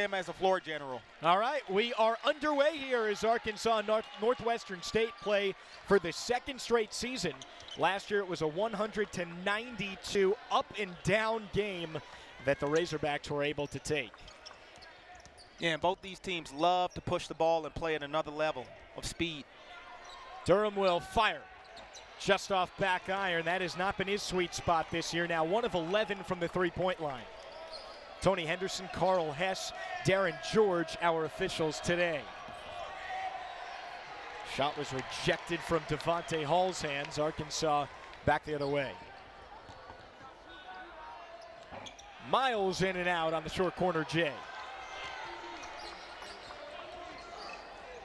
him as a floor general. All right, we are underway here as Arkansas Northwestern State play for the second straight season. Last year it was a 100-92 up and down game that the Razorbacks were able to take. Yeah, and both these teams love to push the ball and play at another level of speed. Durham will fire. Just off back iron. That has not been his sweet spot this year. Now 1 of 11 from the three-point line. Tony Henderson, Carl Hess, Darren George, our officials today. Shot was rejected from Devontae Hall's hands. Arkansas back the other way. Miles in and out on the short corner, Jay.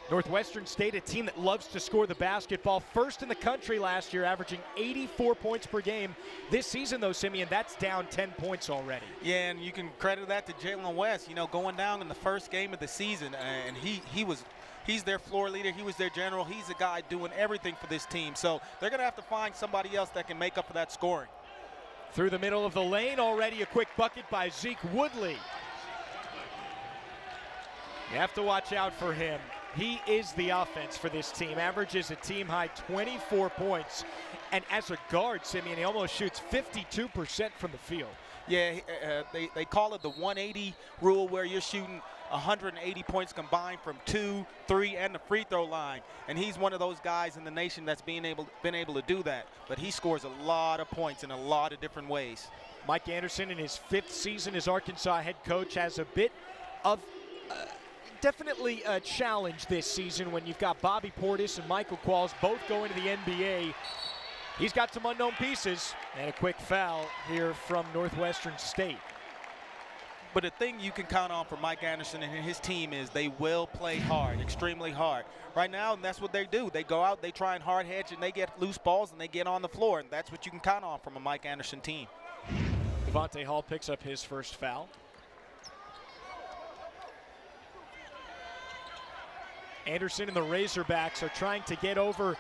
Northwestern State, a team that loves to score the basketball. First in the country last year, averaging 84 points per game. This season, though, Simeon, that's down 10 points already. Yeah, and you can credit that to Jalen West, going down in the first game of the season. And he's their floor leader. He was their general. He's a guy doing everything for this team. So they're going to have to find somebody else that can make up for that scoring. Through the middle of the lane, already a quick bucket by Zeke Woodley. You have to watch out for him. He is the offense for this team. Averages a team-high 24 points. And as a guard, Simeon, he almost shoots 52% from the field. Yeah, they call it the 180 rule, where you're shooting 180 points combined from 2, 3, and the free throw line. And he's one of those guys in the nation that's been able to do that. But he scores a lot of points in a lot of different ways. Mike Anderson, in his 5th season as Arkansas head coach, has a bit of definitely a challenge this season when you've got Bobby Portis and Michael Qualls both going to the NBA. He's got some unknown pieces, and a quick foul here from Northwestern State. But the thing you can count on for Mike Anderson and his team is they will play hard, extremely hard. Right now, and that's what they do. They go out, they try and hard hedge, and they get loose balls, and they get on the floor. And that's what you can count on from a Mike Anderson team. Devontae Hall picks up his first foul. Anderson and the Razorbacks are trying to get over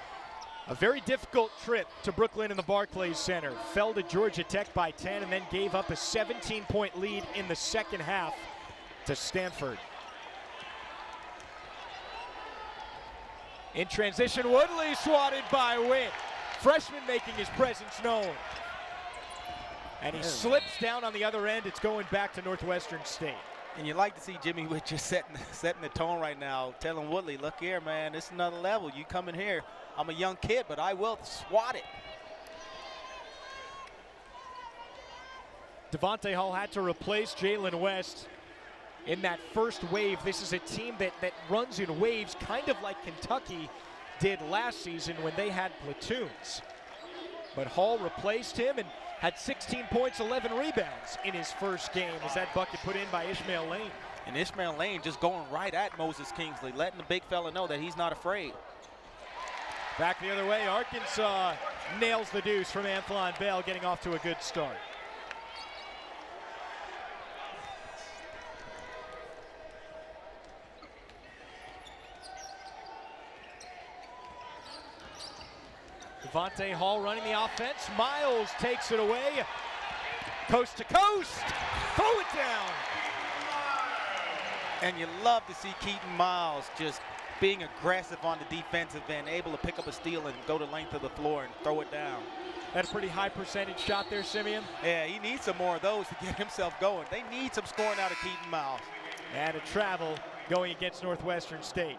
a very difficult trip to Brooklyn in the Barclays Center. Fell to Georgia Tech by 10 and then gave up a 17-point lead in the second half to Stanford. In transition, Woodley swatted by Witt. Freshman making his presence known. And he slips down on the other end. It's going back to Northwestern State. And you like to see Jimmy Witt just setting the tone right now, telling Woodley, look here, man, this is another level. You come in here. I'm a young kid, but I will swat it. Devontae Hall had to replace Jalen West in that first wave. This is a team that runs in waves, kind of like Kentucky did last season when they had platoons. But Hall replaced him and had 16 points, 11 rebounds in his first game as that bucket put in by Ishmael Lane. And Ishmael Lane just going right at Moses Kingsley, letting the big fella know that he's not afraid. Back the other way, Arkansas nails the deuce from Anthlon Bell, getting off to a good start. Devontae Hall running the offense. Miles takes it away. Coast to coast. Throw it down. And you love to see Keaton Miles just being aggressive on the defensive end, able to pick up a steal and go the length of the floor and throw it down. That's a pretty high percentage shot there, Simeon. Yeah, he needs some more of those to get himself going. They need some scoring out of Keaton Miles. And a travel going against Northwestern State.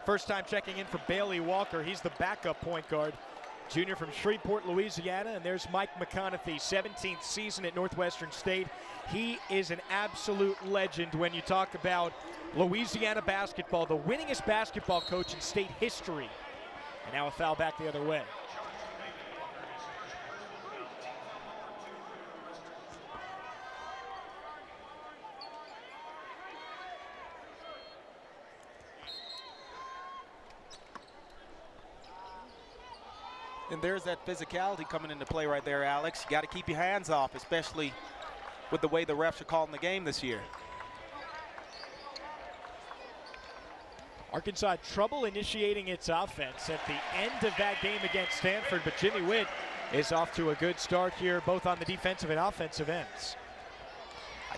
First time checking in for Bailey Walker. He's the backup point guard. Junior from Shreveport, Louisiana, and there's Mike McConaughey, 17th season at Northwestern State. He is an absolute legend when you talk about Louisiana basketball, the winningest basketball coach in state history. And now a foul back the other way. And there's that physicality coming into play right there, Alex. You got to keep your hands off, especially with the way the refs are calling the game this year. Arkansas had trouble initiating its offense at the end of that game against Stanford, but Jimmy Witt is off to a good start here, both on the defensive and offensive ends.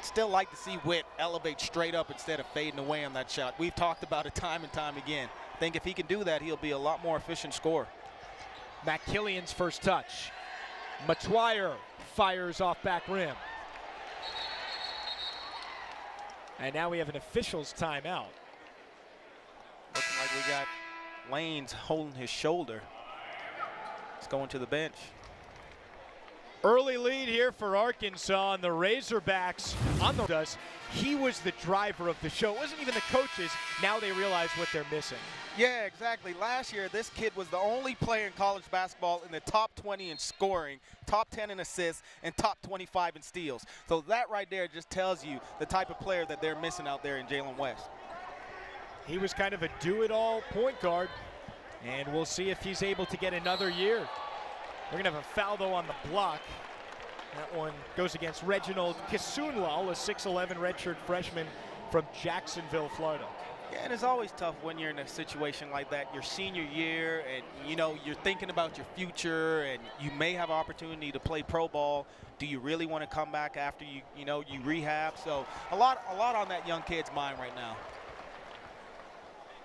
I'd still like to see Witt elevate straight up instead of fading away on that shot. We've talked about it time and time again. I think if he can do that, he'll be a lot more efficient scorer. McKillian's first touch. Matwire fires off back rim. And now we have an official's timeout. Looking like we got Lanes holding his shoulder. He's going to the bench. Early lead here for Arkansas, and the Razorbacks on the does. He was the driver of the show. It wasn't even the coaches. Now they realize what they're missing. Yeah, exactly. Last year, this kid was the only player in college basketball in the top 20 in scoring, top 10 in assists, and top 25 in steals. So that right there just tells you the type of player that they're missing out there in Jalen West. He was kind of a do-it-all point guard, and we'll see if he's able to get another year. We're going to have a foul, though, on the block. That one goes against Reginald Kisunlal, a 6'11 redshirt freshman from Jacksonville, Florida. Yeah, and it's always tough when you're in a situation like that, your senior year, and you're thinking about your future, and you may have an opportunity to play pro ball. Do you really want to come back after you rehab? So a lot on that young kid's mind right now.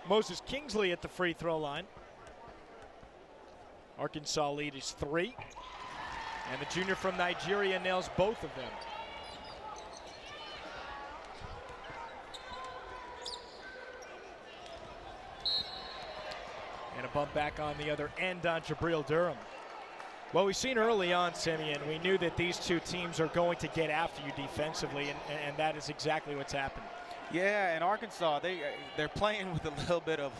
Moses Kingsley at the free throw line. Arkansas lead is 3. And the junior from Nigeria nails both of them. And a bump back on the other end on Jabril Durham. Well, we've seen early on, Simeon, we knew that these two teams are going to get after you defensively, and that is exactly what's happened. Yeah, and Arkansas, they're playing with a little bit of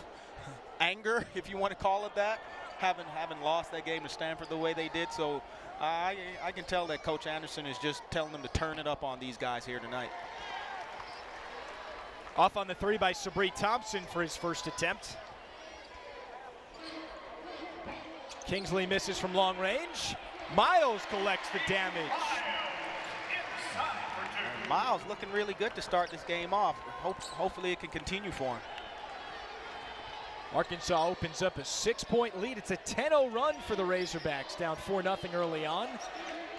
anger, if you want to call it that, having lost that game to Stanford the way they did. So I can tell that Coach Anderson is just telling them to turn it up on these guys here tonight. Off on the 3 by Sabri Thompson for his first attempt. Kingsley misses from long range. Miles collects the damage. Miles looking really good to start this game off. Hopefully it can continue for him. Arkansas opens up a 6-point lead. It's a 10-0 run for the Razorbacks, down 4-0 early on.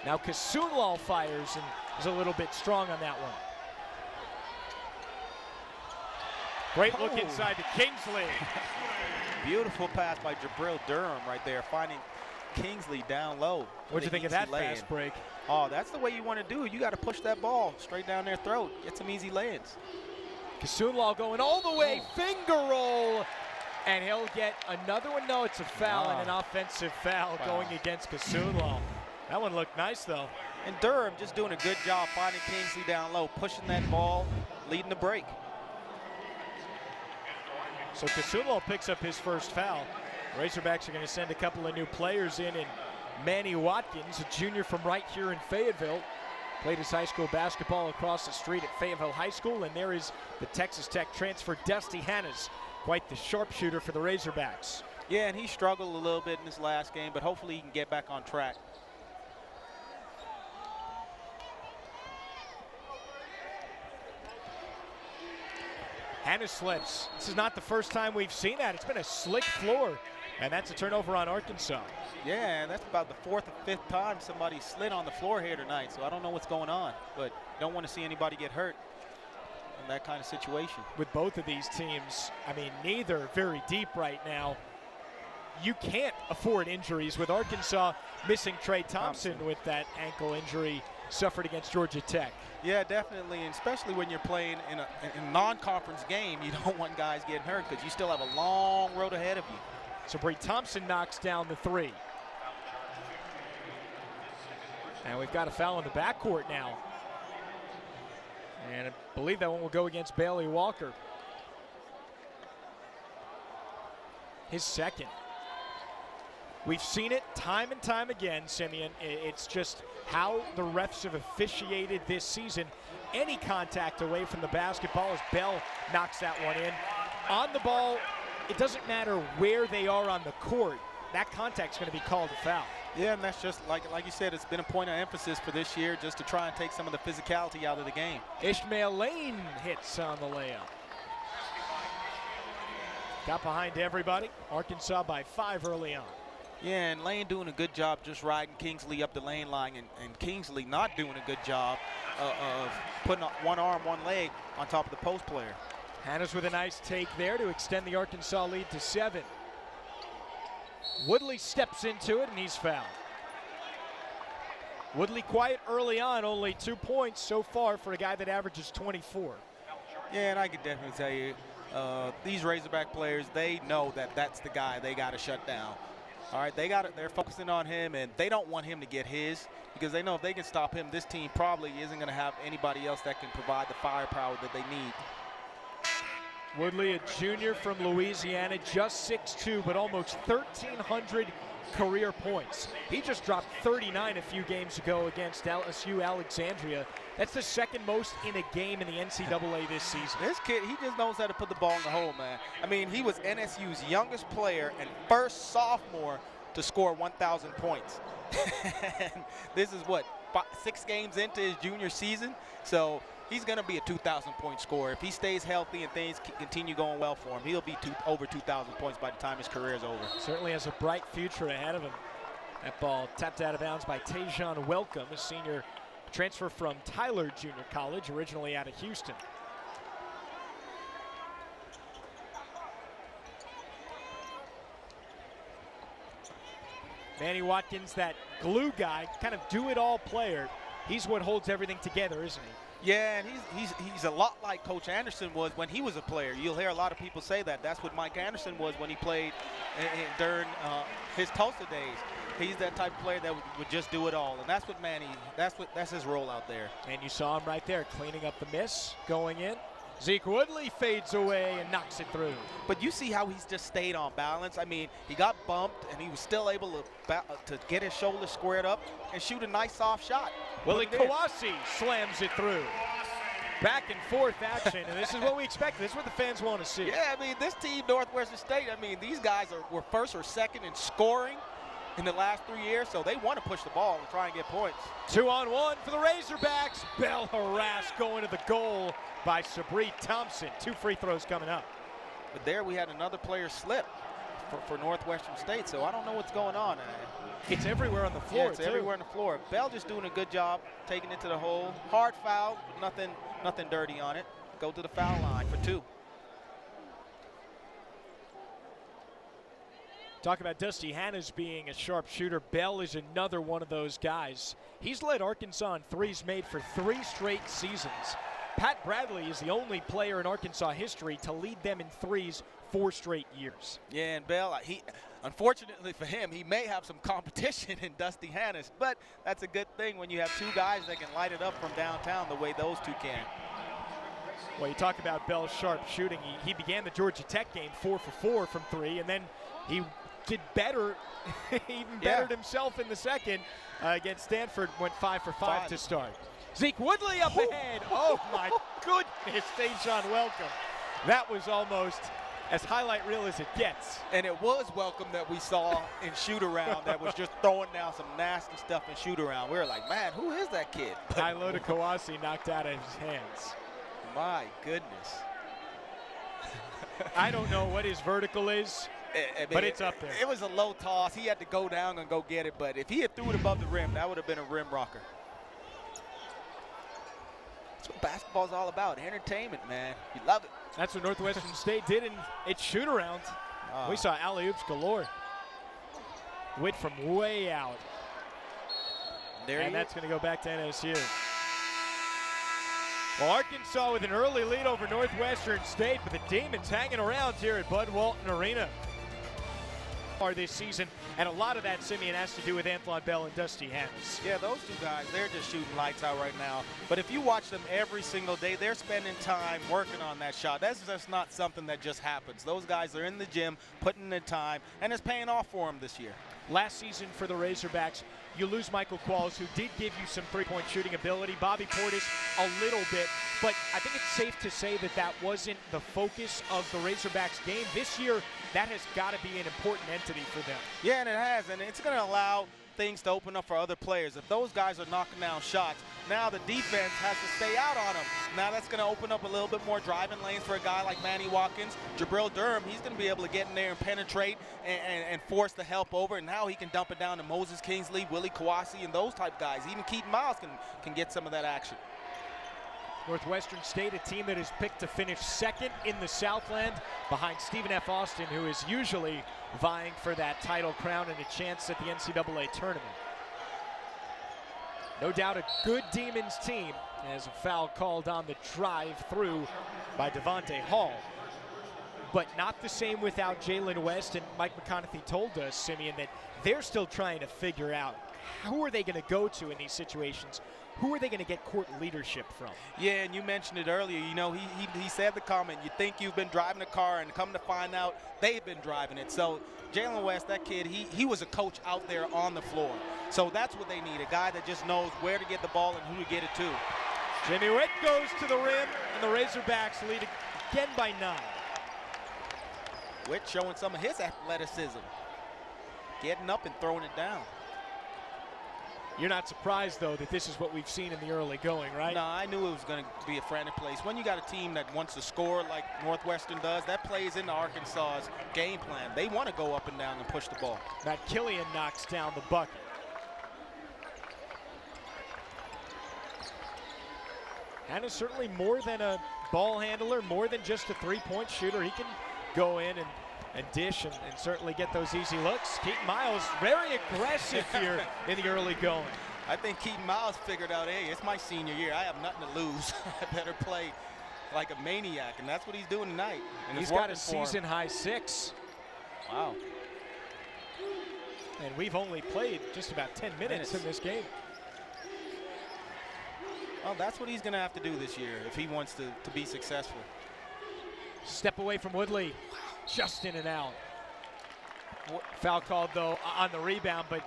Now Kisunlal fires and is a little bit strong on that one. Great look inside to Kingsley. Beautiful pass by Jabril Durham right there, finding Kingsley down low. What'd you think of that fast break? Oh, that's the way you want to do it. You got to push that ball straight down their throat. Get some easy lay-ins. Kisunlal going all the way, finger roll. And he'll get another one. No, it's a foul and an offensive foul going against Kisunlal. That one looked nice, though. And Durham just doing a good job finding Kingsley down low, pushing that ball, leading the break. So Kisunlal picks up his first foul. Razorbacks are going to send a couple of new players in, and Manny Watkins, a junior from right here in Fayetteville, played his high school basketball across the street at Fayetteville High School, and there is the Texas Tech transfer, Dusty Hannes, quite the sharpshooter for the Razorbacks. Yeah, and he struggled a little bit in this last game, but hopefully he can get back on track. Hannes slips. This is not the first time we've seen that. It's been a slick floor, and that's a turnover on Arkansas. Yeah, and that's about the 4th or 5th time somebody slid on the floor here tonight, so I don't know what's going on, but don't want to see anybody get hurt in that kind of situation. With both of these teams, I mean, neither very deep right now. You can't afford injuries, with Arkansas missing Trey Thompson with that ankle injury suffered against Georgia Tech. Yeah, definitely, and especially when you're playing in a non-conference game, you don't want guys getting hurt because you still have a long road ahead of you. So Bree Thompson knocks down the 3. And we've got a foul in the backcourt now. And I believe that one will go against Bailey Walker. His second. We've seen it time and time again, Simeon. It's just how the refs have officiated this season. Any contact away from the basketball as Bell knocks that one in. On the ball, it doesn't matter where they are on the court. That contact's going to be called a foul. Yeah, and that's just, like you said, it's been a point of emphasis for this year just to try and take some of the physicality out of the game. Ishmael Lane hits on the layup. Got behind everybody. Arkansas by 5 early on. Yeah, and Lane doing a good job just riding Kingsley up the lane line, and Kingsley not doing a good job of putting one arm, one leg on top of the post player. Hannah's with a nice take there to extend the Arkansas lead to 7. Woodley steps into it, and he's fouled. Woodley quiet early on, only 2 points so far for a guy that averages 24. Yeah, and I could definitely tell you, these Razorback players, they know that that's the guy they got to shut down. All right, they're focusing on him, and they don't want him to get his, because they know if they can stop him, this team probably isn't going to have anybody else that can provide the firepower that they need. Woodley, a junior from Louisiana, just 6'2", but almost 1,300 career points. He just dropped 39 a few games ago against LSU Alexandria. That's the second most in a game in the NCAA this season. This kid, he just knows how to put the ball in the hole, man. I mean, he was NSU's youngest player and first sophomore to score 1,000 points. This is what, 6 games into his junior season? So he's going to be a 2,000-point scorer. If he stays healthy and things continue going well for him, he'll be over 2,000 points by the time his career is over. Certainly has a bright future ahead of him. That ball tapped out of bounds by Tajon Welcome, a senior transfer from Tyler Junior College, originally out of Houston. Manny Watkins, that glue guy, kind of do-it-all player. He's what holds everything together, isn't he? Yeah, and he's a lot like Coach Anderson was when he was a player. You'll hear a lot of people say that. That's what Mike Anderson was when he played during his Tulsa days. He's that type of player that would just do it all, and that's what Manny. That's his role out there. And you saw him right there, cleaning up the miss, going in. Zeke Woodley fades away and knocks it through. But you see how he's just stayed on balance. I mean, he got bumped, and he was still able to get his shoulders squared up and shoot a nice soft shot. Willie Kawasi slams it through. Back and forth action, and this is what we expect. This is what the fans want to see. Yeah, I mean, this team, Northwestern State, I mean, these guys were first or second in scoring in the last 3 years, so they want to push the ball and try and get points. 2-on-1 for the Razorbacks. Bell harassed going to the goal by Sabri Thompson. 2 free throws coming up. But there we had another player slip for Northwestern State, so I don't know what's going on. It's everywhere on the floor, yeah, it's everywhere on the floor. Bell just doing a good job taking it to the hole. Hard foul, but nothing dirty on it. Go to the foul line for 2. Talk about Dusty Hannahs being a sharp shooter. Bell is another one of those guys. He's led Arkansas in threes made for 3 straight seasons. Pat Bradley is the only player in Arkansas history to lead them in threes 4 straight years. Yeah, and Bell, unfortunately for him, he may have some competition in Dusty Hannahs, but that's a good thing when you have 2 guys that can light it up from downtown the way those 2 can. Well, you talk about Bell's sharp shooting. He began the Georgia Tech game 4 for 4 from 3, and then he did better, even bettered himself in the second against Stanford, went 5 for 5 to start. Zeke Woodley up ahead. Oh, my goodness, Tajon Welcome. That was almost as highlight reel as it gets. And it was Welcome that we saw in shoot-around that was just throwing down some nasty stuff in shoot-around. We were like, man, who is that kid? Ilota Kawasi knocked out of his hands. My goodness. I don't know what his vertical is. But it's up there. It was a low toss. He had to go down and go get it. But if he had threw it above the rim, that would have been a rim rocker. That's what basketball's all about. Entertainment, man. You love it. That's what Northwestern State did in its shoot-around. We saw alley-oops galore. Witt from way out. And that's going to go back to NSU. Well, Arkansas with an early lead over Northwestern State, but the Demons hanging around here at Bud Walton Arena this season, and a lot of that, Simeon, has to do with Anthlon Bell and Dusty Hannahs. Yeah, those 2 guys, they're just shooting lights out right now. But if you watch them every single day, they're spending time working on that shot. That's just not something that just happens. Those guys are in the gym, putting in the time, and it's paying off for them this year. Last season for the Razorbacks, you lose Michael Qualls, who did give you some 3-point shooting ability. Bobby Portis, a little bit. But I think it's safe to say that that wasn't the focus of the Razorbacks game. This year, that has got to be an important entity for them. Yeah, and it has. And it's going to allow things to open up for other players. If those guys are knocking down shots, now the defense has to stay out on them. Now that's going to open up a little bit more driving lanes for a guy like Manny Watkins. Jabril Durham, he's going to be able to get in there and penetrate and force the help over. And now he can dump it down to Moses Kingsley, Willie Kawasi, and those type guys. Even Keaton Miles can get some of that action. Northwestern State, a team that is picked to finish second in the Southland behind Stephen F. Austin, who is usually vying for that title crown and a chance at the NCAA tournament. No doubt a good Demons team, as a foul called on the drive through by Devontae Hall. But not the same without Jalen West, and Mike McConaughey told us, Simeon, that they're still trying to figure out who are they going to go to in these situations. Who are they going to get court leadership from? Yeah, and you mentioned it earlier. You know, he said the comment, you think you've been driving a car and come to find out they've been driving it. So Jalen West, that kid, he was a coach out there on the floor. So that's what they need, a guy that just knows where to get the ball and who to get it to. Jimmy Witt goes to the rim, and the Razorbacks lead again by 9. Witt showing some of his athleticism, getting up and throwing it down. You're not surprised, though, that this is what we've seen in the early going, right? No, I knew it was going to be a frantic place. When you got a team that wants to score like Northwestern does, that plays into Arkansas's game plan. They want to go up and down and push the ball. Matt Killian knocks down the bucket. Hannah's certainly more than a ball handler, more than just a three-point shooter. He can go in and dish and certainly get those easy looks. Keaton Miles, very aggressive here in the early going. I think Keaton Miles figured out, hey, it's my senior year. I have nothing to lose. I better play like a maniac, and that's what he's doing tonight. And he's got a season-high 6. Wow. And we've only played just about 10 minutes in this game. Well, that's what he's going to have to do this year if he wants to be successful. Step away from Woodley. Just in and out. Foul called, though, on the rebound, but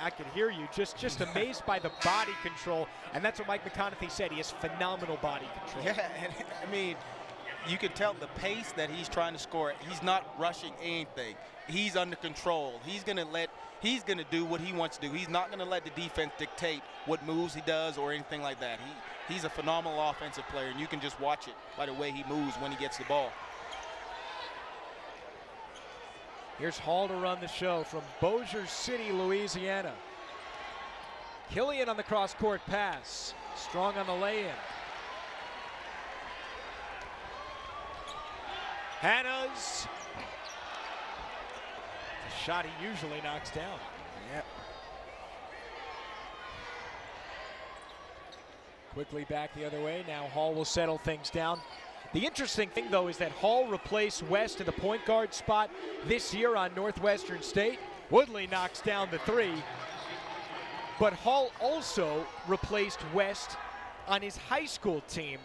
I could hear you. Just amazed by the body control, and that's what Mike McConaughey said. He has phenomenal body control. Yeah, and I mean, you can tell the pace that he's trying to score. He's not rushing anything. He's under control. He's going to do what he wants to do. He's not going to let the defense dictate what moves he does or anything like that. He's a phenomenal offensive player, and you can just watch it by the way he moves when he gets the ball. Here's Hall to run the show from Bossier City, Louisiana. Killian on the cross-court pass. Strong on the lay-in. Hannah's. A shot he usually knocks down. Yep. Quickly back the other way. Now Hall will settle things down. The interesting thing, though, is that Hall replaced West in the point guard spot this year on Northwestern State. Woodley knocks down the 3. But Hall also replaced West on his high school team.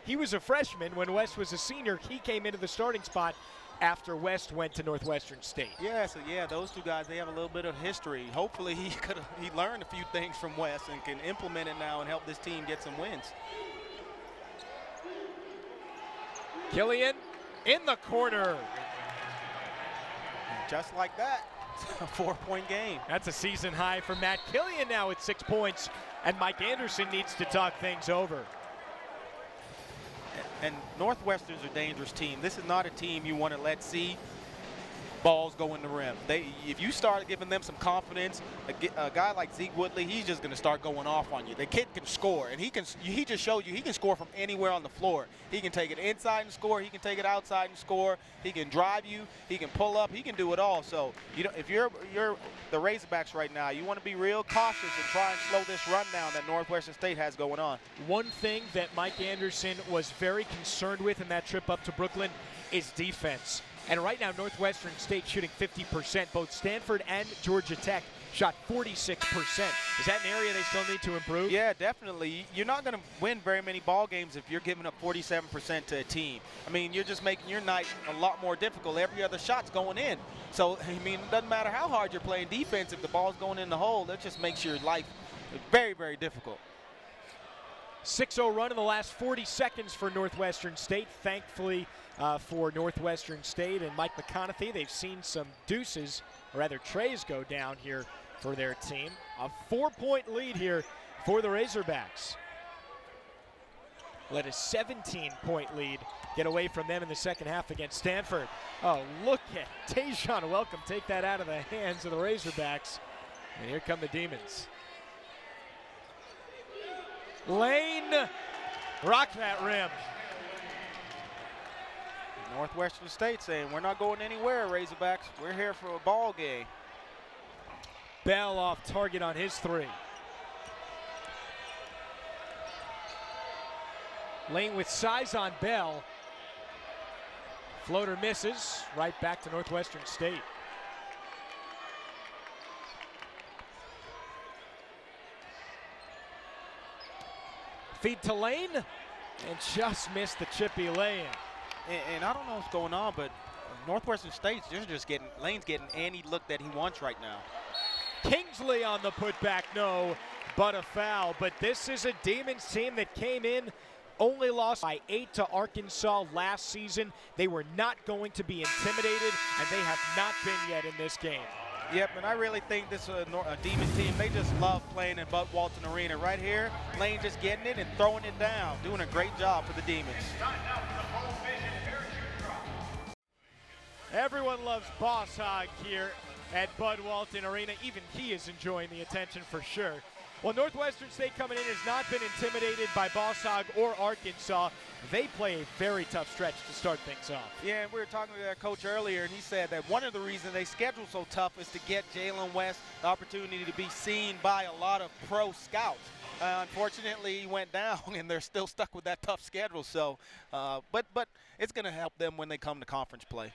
He was a freshman when West was a senior. He came into the starting spot after West went to Northwestern State. Yeah, so yeah, those two guys, they have a little bit of history. Hopefully he learned a few things from West and can implement it now and help this team get some wins. Killian in the corner. Just like that, a 4-point game. That's a season high for Matt Killian now with 6 points, and Mike Anderson needs to talk things over. And Northwestern's a dangerous team. This is not a team you want to let see balls go in the rim. If you start giving them some confidence, a guy like Zeke Woodley, he's just going to start going off on you. The kid can score, and he just showed you he can score from anywhere on the floor. He can take it inside and score. He can take it outside and score. He can drive you. He can pull up. He can do it all. So if you're the Razorbacks right now, you want to be real cautious and try and slow this run down that Northwestern State has going on. One thing that Mike Anderson was very concerned with in that trip up to Brooklyn is defense. And right now, Northwestern State shooting 50%. Both Stanford and Georgia Tech shot 46%. Is that an area they still need to improve? Yeah, definitely. You're not going to win very many ball games if you're giving up 47% to a team. I mean, you're just making your night a lot more difficult. Every other shot's going in. So, I mean, it doesn't matter how hard you're playing defense. If the ball's going in the hole, that just makes your life very, very difficult. 6-0 run in the last 40 seconds for Northwestern State. Thankfully for Northwestern State and Mike McConaughey, they've seen some deuces, or rather trays, go down here for their team. A 4-point lead here for the Razorbacks. Let a 17-point lead get away from them in the second half against Stanford. Oh, look at Tayshawn Welcome take that out of the hands of the Razorbacks. And here come the Demons. Lane, rock that rim. Northwestern State saying, we're not going anywhere, Razorbacks. We're here for a ball game. Bell off target on his three. Lane with size on Bell. Floater misses, right back to Northwestern State. Feed to Lane, and just missed the chippy lay-in. And I don't know what's going on, but Northwestern State's just getting, Lane's getting any look that he wants right now. Kingsley on the putback, no, but a foul. But this is a Demons team that came in, only lost by 8 to Arkansas last season. They were not going to be intimidated, and they have not been yet in this game. Yep, and I really think this is a Demons team. They just love playing in Bud Walton Arena. Right here, Lane just getting it and throwing it down, doing a great job for the Demons. Everyone loves Boss Hog here at Bud Walton Arena. Even he is enjoying the attention for sure. Well, Northwestern State coming in has not been intimidated by Boss Hog or Arkansas. They play a very tough stretch to start things off. Yeah, and we were talking to their coach earlier, and he said that one of the reasons they schedule so tough is to get Jalen West the opportunity to be seen by a lot of pro scouts. Unfortunately, he went down, and they're still stuck with that tough schedule. So, but it's going to help them when they come to conference play.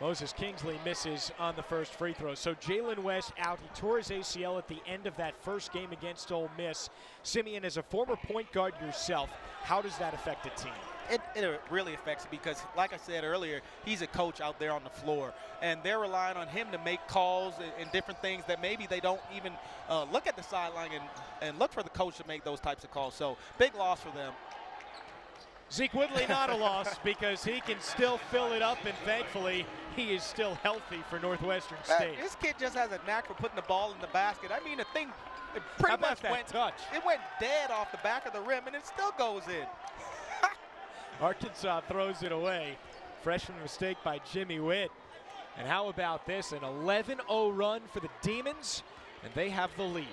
Moses Kingsley misses on the first free throw. So Jalen West out. He tore his ACL at the end of that first game against Ole Miss. Simeon, as a former point guard yourself, how does that affect a team? It really affects it because, like I said earlier, he's a coach out there on the floor, and they're relying on him to make calls and different things that maybe they don't even look at the sideline and look for the coach to make those types of calls. So big loss for them. Zeke Woodley not a loss because he can still fill it up, and thankfully he is still healthy for Northwestern State. This kid just has a knack for putting the ball in the basket. I mean, the thing it pretty much went touch. It went dead off the back of the rim, and it still goes in. Arkansas throws it away. Freshman mistake by Jimmy Witt. And how about this? An 11-0 run for the Demons, and they have the lead.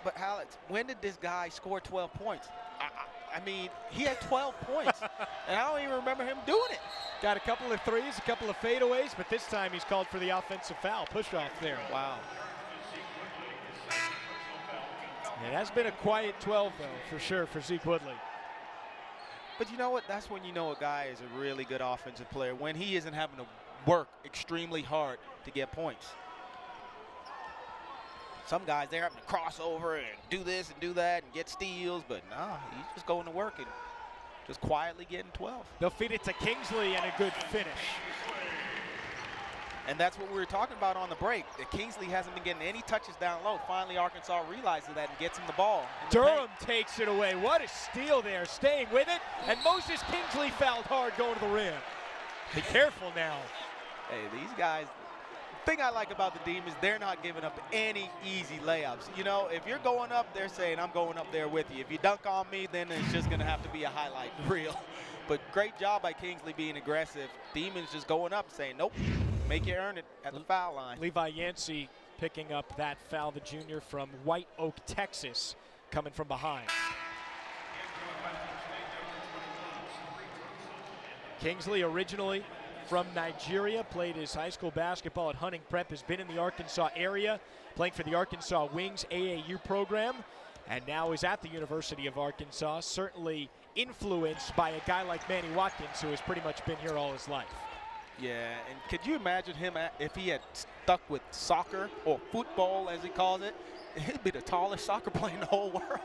But Alex, when did this guy score 12 points? I mean, he had 12 points, and I don't even remember him doing it. Got a couple of threes, a couple of fadeaways, but this time he's called for the offensive foul. Push off there. Wow. It has been a quiet 12, though, for sure, for Zeke Woodley. But you know what? That's when you know a guy is a really good offensive player, when he isn't having to work extremely hard to get points. Some guys, they're having to cross over and do this and do that and get steals, but nah, he's just going to work and just quietly getting 12. They'll feed it to Kingsley and a good finish. And that's what we were talking about on the break, that Kingsley hasn't been getting any touches down low. Finally, Arkansas realizes that and gets him the ball. Durham takes it away. What a steal there, staying with it. And Moses Kingsley fouled hard going to the rim. Be careful now. Hey, these guys, the thing I like about the Demons, they're not giving up any easy layups. You know, if you're going up, they're saying, I'm going up there with you. If you dunk on me, then it's just going to have to be a highlight reel. But great job by Kingsley being aggressive. Demons just going up saying, nope, make you earn it at the foul line. Levi Yancey picking up that foul, the junior from White Oak, Texas, coming from behind. Kingsley originally from Nigeria, played his high school basketball at Hunting Prep, has been in the Arkansas area, playing for the Arkansas Wings AAU program, and now is at the University of Arkansas, certainly influenced by a guy like Manny Watkins, who has pretty much been here all his life. Yeah, and could you imagine him if he had stuck with soccer, or football as he calls it? He'd be the tallest soccer player in the whole world.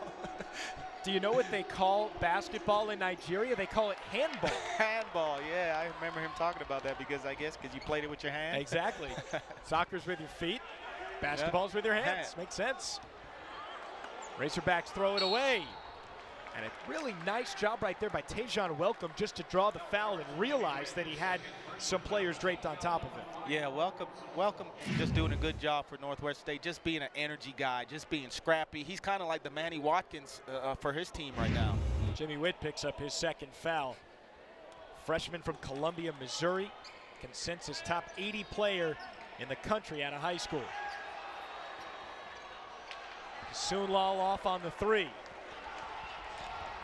Do you know what they call basketball in Nigeria? They call it handball. Handball, yeah. I remember him talking about that because you played it with your hands. Exactly. Soccer's with your feet. Basketball's with your hands. Makes sense. Razorbacks throw it away. And a really nice job right there by Tajon Welcome just to draw the foul and realize that he had some players draped on top of him. Yeah, Welcome just doing a good job for Northwestern State, just being an energy guy, just being scrappy. He's kind of like the Manny Watkins for his team right now. Jimmy Witt picks up his second foul. Freshman from Columbia, Missouri, consensus top 80 player in the country out of high school. Soonlal off on the three.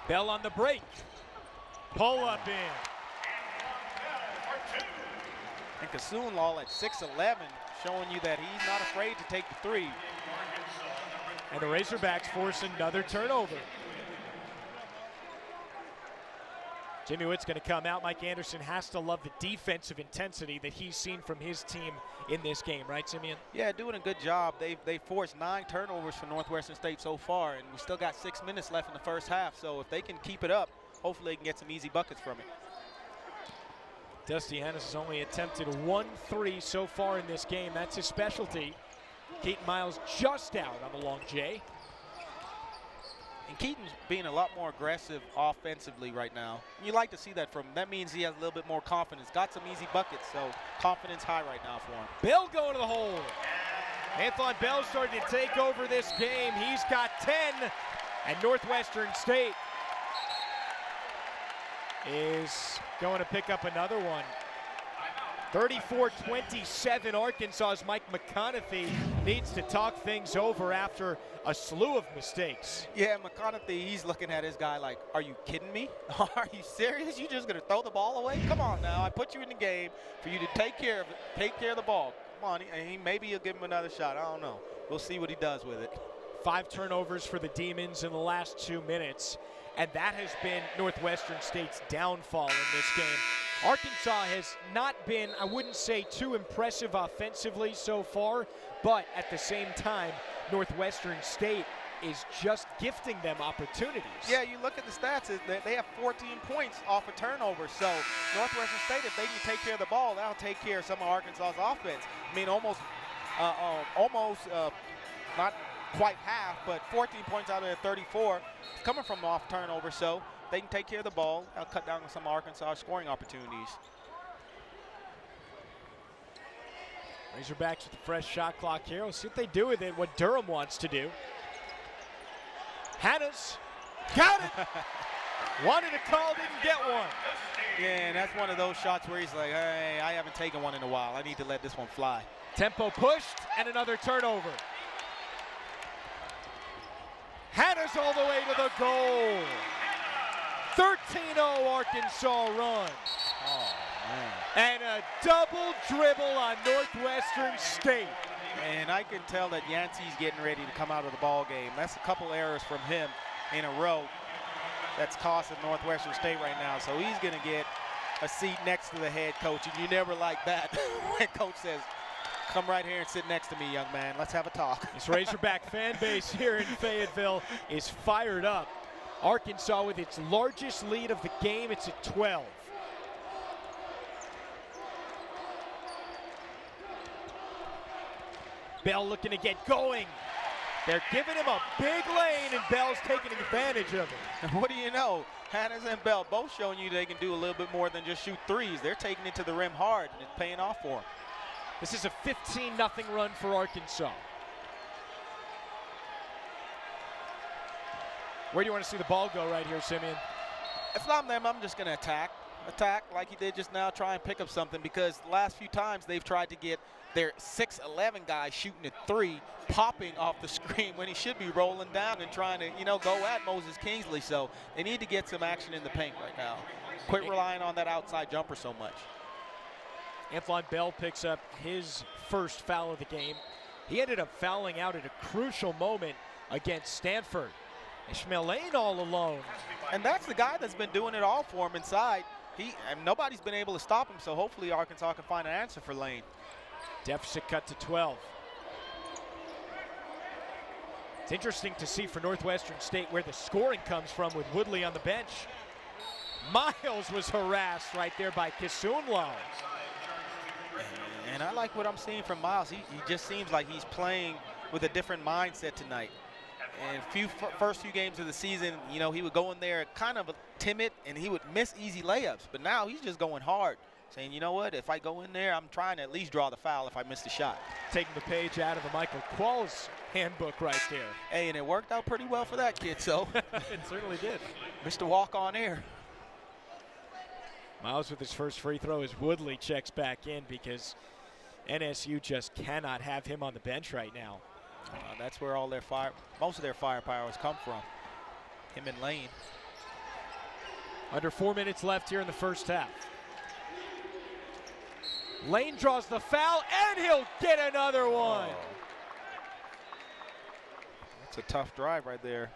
Bell on the break. Pull up in. And Kasoonlal at 6'11", showing you that he's not afraid to take the three. And the Razorbacks force another turnover. Jimmy Witt's going to come out. Mike Anderson has to love the defensive intensity that he's seen from his team in this game, right, Simeon? Yeah, doing a good job. They forced 9 turnovers for Northwestern State so far, and we still got 6 minutes left in the first half. So if they can keep it up, hopefully they can get some easy buckets from it. Dusty Hennis has only attempted 1 3 so far in this game. That's his specialty. Keaton Miles just out on the long J. And Keaton's being a lot more aggressive offensively right now. You like to see that from him. That means he has a little bit more confidence. Got some easy buckets, so confidence high right now for him. Bell going to the hole. Anthon Bell starting to take over this game. He's got 10, and Northwestern State is going to pick up another one. 34-27 Arkansas's Mike McConaughey needs to talk things over after a slew of mistakes. Yeah, McConaughey, he's looking at his guy like, are you kidding me? Are you serious? You just going to throw the ball away? Come on now. I put you in the game for you to take care of it, take care of the ball. Come on. Maybe he'll give him another shot. I don't know. We'll see what he does with it. 5 turnovers for the Demons in the last 2 minutes, and that has been Northwestern State's downfall in this game. Arkansas has not been, I wouldn't say too impressive offensively so far, but at the same time, Northwestern State is just gifting them opportunities. Yeah, you look at the stats, they have 14 points off of turnovers. So Northwestern State, if they can take care of the ball, that'll take care of some of Arkansas's offense. I mean, almost not quite half, but 14 points out of their 34 coming from off turnover. So they can take care of the ball. That'll cut down on some of Arkansas scoring opportunities. Razorbacks with the fresh shot clock here. We'll see what they do with it, what Durham wants to do. Hannes got it. Wanted a call, didn't get one. Yeah, and that's one of those shots where he's like, hey, I haven't taken one in a while. I need to let this one fly. Tempo pushed, and another turnover. Hannes all the way to the goal. 13-0 Arkansas run. Oh, man. And a double dribble on Northwestern State. And I can tell that Yancey's getting ready to come out of the ball game. That's a couple errors from him in a row that's costing Northwestern State right now. So he's going to get a seat next to the head coach. And you never like that when coach says, come right here and sit next to me, young man. Let's have a talk. This Razorback fan base here in Fayetteville is fired up. Arkansas with its largest lead of the game. It's at 12. Bell looking to get going. They're giving him a big lane, and Bell's taking advantage of it. And what do you know? Hannes and Bell both showing you they can do a little bit more than just shoot threes. They're taking it to the rim hard, and it's paying off for them. This is a 15-0 run for Arkansas. Where do you want to see the ball go right here, Simeon? If I'm them, I'm just going to attack like he did just now, try and pick up something, because the last few times they've tried to get their 6'11 guy shooting a three, popping off the screen when he should be rolling down and trying to, go at Moses Kingsley. So they need to get some action in the paint right now. Quit relying on that outside jumper so much. Anthon Bell picks up his first foul of the game. He ended up fouling out at a crucial moment against Stanford. Ishmael Lane all alone. And that's the guy that's been doing it all for him inside. And nobody's been able to stop him, so hopefully Arkansas can find an answer for Lane. Deficit cut to 12. It's interesting to see for Northwestern State where the scoring comes from with Woodley on the bench. Miles was harassed right there by Kasoonlal. And I like what I'm seeing from Miles. He just seems like he's playing with a different mindset tonight. And first few games of the season, you know, he would go in there kind of timid and he would miss easy layups. But now he's just going hard, saying, you know what, if I go in there, I'm trying to at least draw the foul if I miss the shot. Taking the page out of the Michael Qualls handbook right there. Hey, and it worked out pretty well for that kid, so. It certainly did. Mr. Walk on air. Miles with his first free throw as Woodley checks back in because NSU just cannot have him on the bench right now. That's where all most of their firepower has come from. Him and Lane. Under 4 minutes left here in the first half. Lane draws the foul, and he'll get another one. Oh. That's a tough drive right there.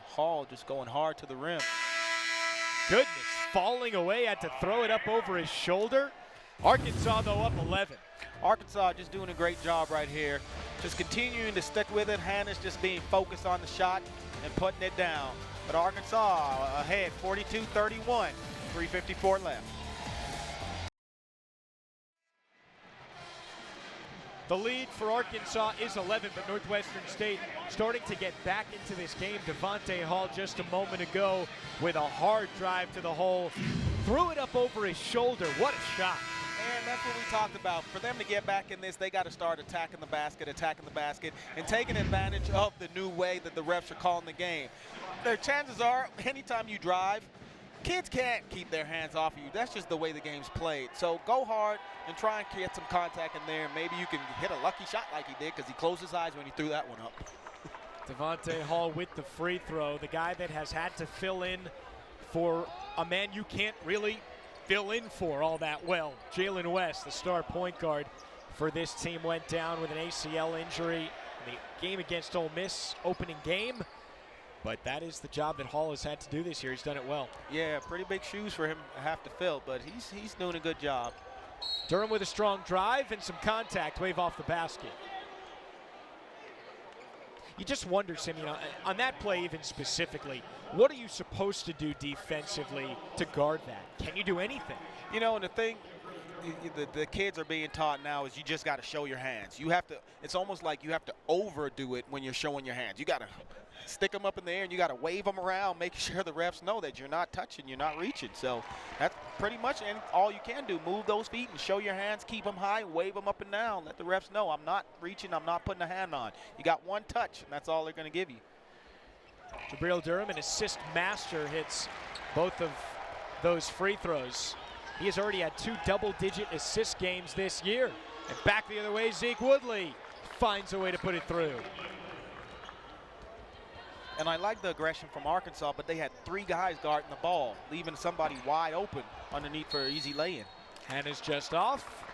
Hall just going hard to the rim. Goodness, falling away, had to throw it up over his shoulder. Arkansas, though, up 11. Arkansas just doing a great job right here. Just continuing to stick with it. Hannah's just being focused on the shot and putting it down. But Arkansas ahead, 42-31, 3:54 left. The lead for Arkansas is 11, but Northwestern State starting to get back into this game. Devontae Hall just a moment ago with a hard drive to the hole. Threw it up over his shoulder. What a shot. And that's what we talked about. For them to get back in this, they got to start attacking the basket, and taking advantage of the new way that the refs are calling the game. Their chances are, anytime you drive, kids can't keep their hands off of you. That's just the way the game's played. So go hard and try and get some contact in there. Maybe you can hit a lucky shot like he did because he closed his eyes when he threw that one up. Devontae Hall with the free throw, the guy that has had to fill in for a man you can't really fill in for all that well. Jalen West, the star point guard for this team, went down with an ACL injury in the game against Ole Miss opening game. But that is the job that Hall has had to do this year. He's done it well. Yeah, pretty big shoes for him to have to fill, but he's doing a good job. Durham with a strong drive and some contact, wave off the basket. You just wonder, Simeon, on that play even specifically, what are you supposed to do defensively to guard that? Can you do anything? You know, and the thing the kids are being taught now is you just got to show your hands. You have to, it's almost like you have to overdo it when you're showing your hands. You got to stick them up in the air and you got to wave them around, making sure the refs know that you're not touching, you're not reaching. So that's pretty much all you can do. Move those feet and show your hands, keep them high, wave them up and down. Let the refs know I'm not reaching, I'm not putting a hand on. You got one touch, and that's all they're going to give you. Jabril Durham, an assist master, hits both of those free throws. He has already had 2 double-digit assist games this year. And back the other way, Zeke Woodley finds a way to put it through. And I like the aggression from Arkansas, but they had 3 guys guarding the ball, leaving somebody wide open underneath for an easy lay-in. Hannah's just off.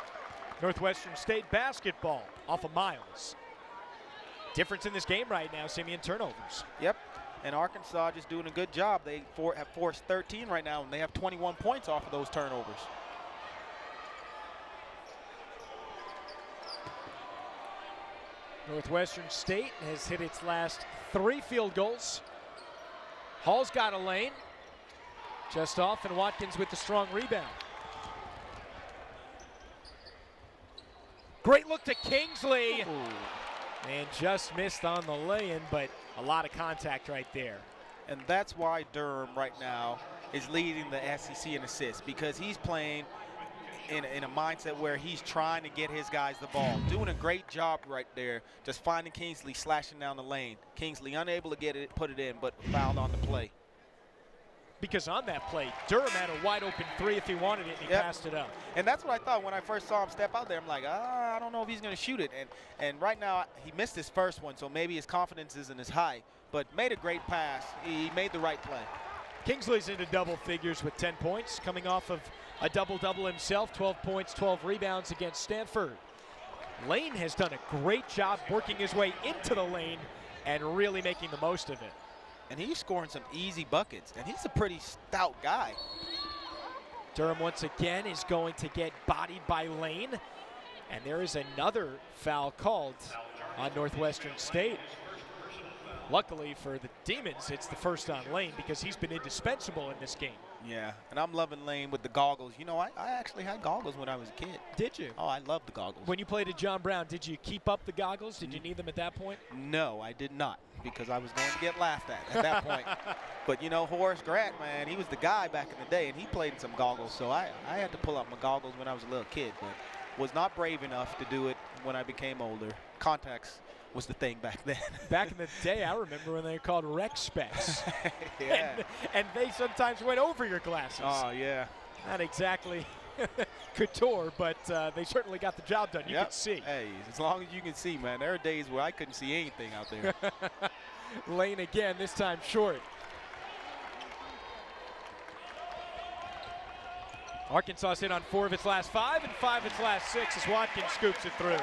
Northwestern State basketball off of Miles. Difference in this game right now, Simeon, turnovers. Yep, and Arkansas just doing a good job. They have forced 13 right now, and they have 21 points off of those turnovers. Northwestern State has hit its last 3 field goals. Hall's got a lane. Just off, and Watkins with the strong rebound. Great look to Kingsley. Ooh. And just missed on the lay-in, but a lot of contact right there. And that's why Durham right now is leading the SEC in assists, because he's playing in a mindset where he's trying to get his guys the ball. Doing a great job right there, just finding Kingsley slashing down the lane. Kingsley unable to get it, put it in, but fouled on the play. Because on that play, Durham had a wide open 3 if he wanted it, and he passed it up. And that's what I thought when I first saw him step out there. I'm like, I don't know if he's going to shoot it. And right now, he missed his first one, so maybe his confidence isn't as high. But made a great pass. He made the right play. Kingsley's into double figures with 10 points, coming off of a double-double himself, 12 points, 12 rebounds against Stanford. Lane has done a great job working his way into the lane and really making the most of it. And he's scoring some easy buckets, and he's a pretty stout guy. Durham once again is going to get bodied by Lane, and there is another foul called on Northwestern State. Luckily for the Demons, it's the first on Lane because he's been indispensable in this game. Yeah, and I'm loving Lane with the goggles. You know, I actually had goggles when I was a kid. Did you? Oh, I love the goggles. When you played at John Brown, did you keep up the goggles? Did you need them at that point? No, I did not. because I was going to get laughed at that point. But, you know, Horace Grant, man, he was the guy back in the day, and he played in some goggles. So I had to pull out my goggles when I was a little kid, but was not brave enough to do it when I became older. Contacts was the thing back then. Back in the day, I remember when they were called rec specs. Yeah. And they sometimes went over your glasses. Oh, yeah. Not exactly couture, but they certainly got the job done. You could see. Hey, as long as you can see, man. There are days where I couldn't see anything out there. Lane again, this time short. Arkansas hit on 4 of its last 5 and 5 of its last 6 as Watkins scoops it through. And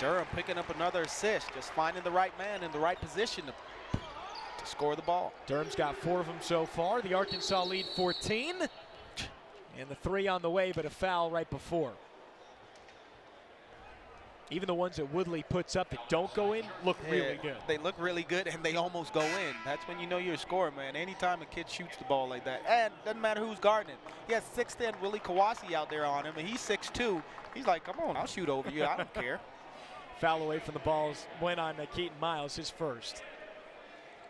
Durham picking up another assist, just finding the right man in the right position to score the ball. Durham's got 4 of them so far. The Arkansas lead 14. And the 3 on the way, but a foul right before. Even the ones that Woodley puts up that don't go in look really good. They look really good, and they almost go in. That's when you know you're a scorer, man. Anytime a kid shoots the ball like that, and doesn't matter who's guarding it. He has 6'10" Willie Kawasi out there on him, and he's 6'2". He's like, come on, I'll shoot over you. I don't care. Foul away from the balls went on Keaton Miles, his first.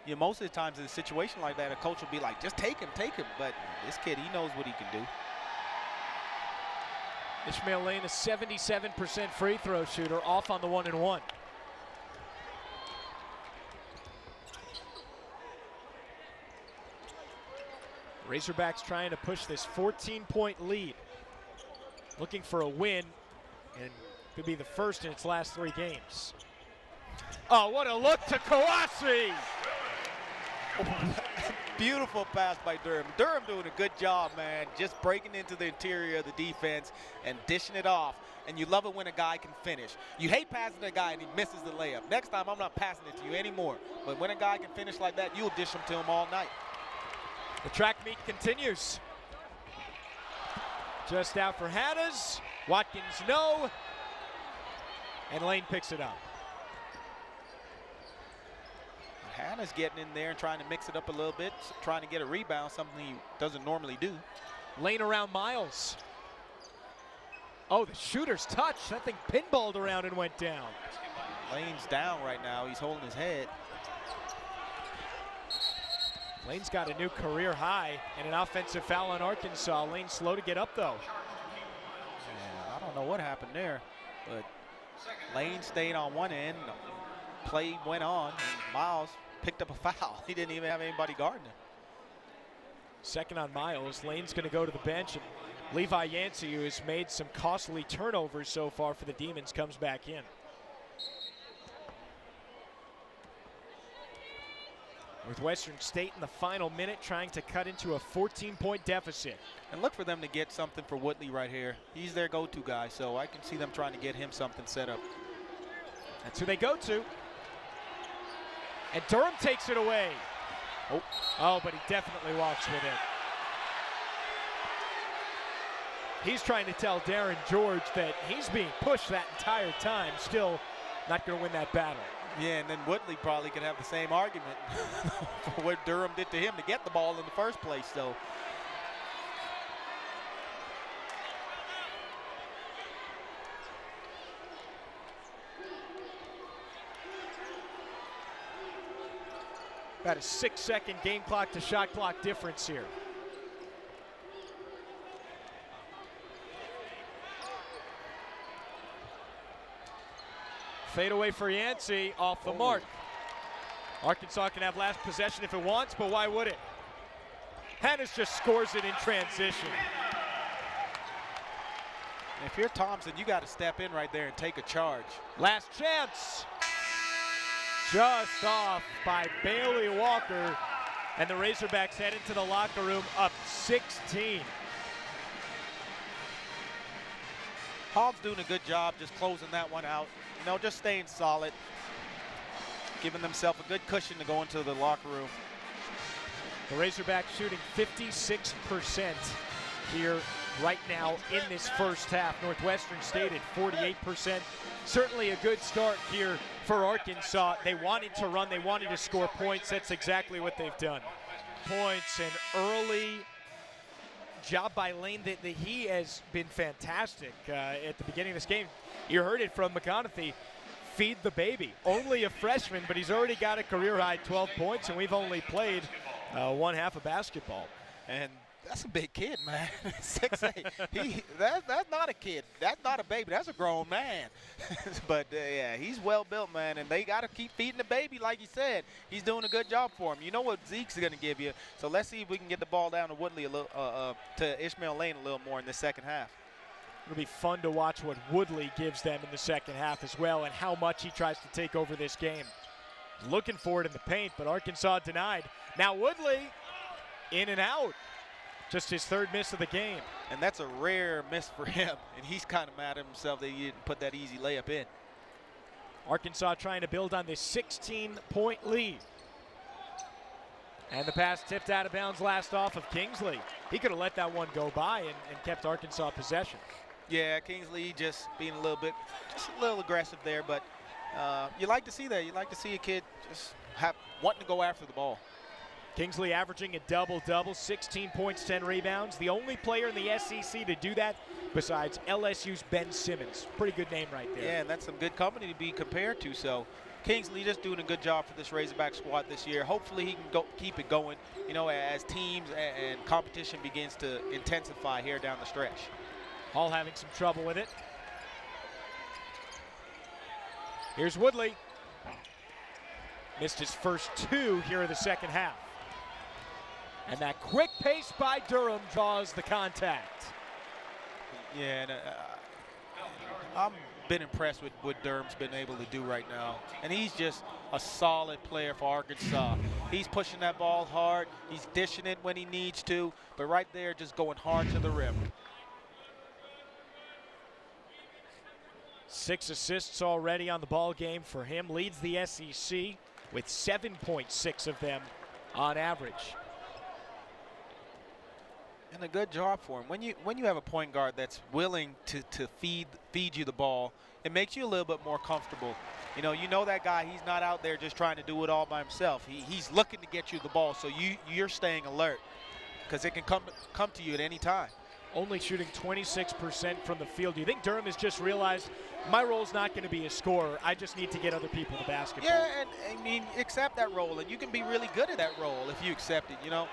Yeah, most of the times in a situation like that, a coach will be like, just take him. But this kid, he knows what he can do. Ishmael Lane, a 77% free throw shooter, off on the 1-and-1. Razorbacks trying to push this 14-point lead. Looking for a win, and could be the first in its last 3 games. Oh, what a look to Kawasi! Beautiful pass by Durham. Durham doing a good job, man, just breaking into the interior of the defense and dishing it off. And you love it when a guy can finish. You hate passing a guy and he misses the layup. Next time, I'm not passing it to you anymore. But when a guy can finish like that, you'll dish him to him all night. The track meet continues. Just out for Hanna's. Watkins, no. And Lane picks it up. Hanna's getting in there and trying to mix it up a little bit, trying to get a rebound, something he doesn't normally do. Lane around Miles. Oh, the shooter's touch. That thing pinballed around and went down. Lane's down right now. He's holding his head. Lane's got a new career high and an offensive foul on Arkansas. Lane slow to get up, though. Yeah, I don't know what happened there, but Lane stayed on one end. Play went on, and Miles picked up a foul. He didn't even have anybody guarding him. Second on Miles. Lane's going to go to the bench, and Levi Yancey, who has made some costly turnovers so far for the Demons, comes back in. Northwestern State in the final minute trying to cut into a 14-point deficit. And look for them to get something for Woodley right here. He's their go-to guy, so I can see them trying to get him something set up. That's who they go to. And Durham takes it away. Oh, but he definitely walks with it. He's trying to tell Darren George that he's being pushed that entire time, still not going to win that battle. Yeah, and then Woodley probably could have the same argument for what Durham did to him to get the ball in the first place, so. About a 6-second game clock to shot clock difference here. Fade away for Yancey, off the mark. Arkansas can have last possession if it wants, but why would it? Hannes just scores it in transition. If you're Thompson, you got to step in right there and take a charge. Last chance. Just off by Bailey Walker, and the Razorbacks head into the locker room up 16. Hogg's doing a good job just closing that one out. You know, just staying solid, giving themselves a good cushion to go into the locker room. The Razorbacks shooting 56% here right now in this first half. Northwestern State at 48%. Certainly a good start here for Arkansas. They wanted to run, they wanted to score points. That's exactly what they've done. Points, and early job by Lane that he has been fantastic at the beginning of this game. You heard it from McConaughey. feed the baby. Only a freshman, but he's already got a career-high 12 points, and we've only played one half of basketball. And that's a big kid, man. 6'8". That's not a kid. That's not a baby. That's a grown man. But, yeah, he's well built, man, and they got to keep feeding the baby like he said. He's doing a good job for him. You know what Zeke's going to give you. So let's see if we can get the ball down to Woodley a little, to Ishmael Lane a little more in the second half. It'll be fun to watch what Woodley gives them in the second half as well and how much he tries to take over this game. Looking for it in the paint, but Arkansas denied. Now Woodley in and out. Just his third miss of the game. And that's a rare miss for him, and he's kind of mad at himself that he didn't put that easy layup in. Arkansas trying to build on this 16-point lead. And the pass tipped out of bounds last off of Kingsley. He could have let that one go by and kept Arkansas possession. Yeah, Kingsley just being a little aggressive there, but you like to see that. You like to see a kid just wanting to go after the ball. Kingsley averaging a double-double, 16 points, 10 rebounds. The only player in the SEC to do that besides LSU's Ben Simmons. Pretty good name right there. Yeah, and that's some good company to be compared to. So Kingsley just doing a good job for this Razorback squad this year. Hopefully he can keep it going, you know, as teams and competition begins to intensify here down the stretch. Hall having some trouble with it. Here's Woodley. Missed his first two here in the second half. And that quick pace by Durham draws the contact. Yeah, and I've been impressed with what Durham's been able to do right now. And he's just a solid player for Arkansas. He's pushing that ball hard. He's dishing it when he needs to. But right there, just going hard to the rim. 6 assists already on the ball game for him. Leads the SEC with 7.6 of them on average. And a good job for him. When you have a point guard that's willing to feed you the ball, it makes you a little bit more comfortable. You know that guy, he's not out there just trying to do it all by himself. He's looking to get you the ball, so you're staying alert because it can come to you at any time. Only shooting 26% from the field. Do you think Durham has just realized my role's not going to be a scorer? I just need to get other people the basketball. Yeah, and I mean, accept that role, and you can be really good at that role if you accept it, you know.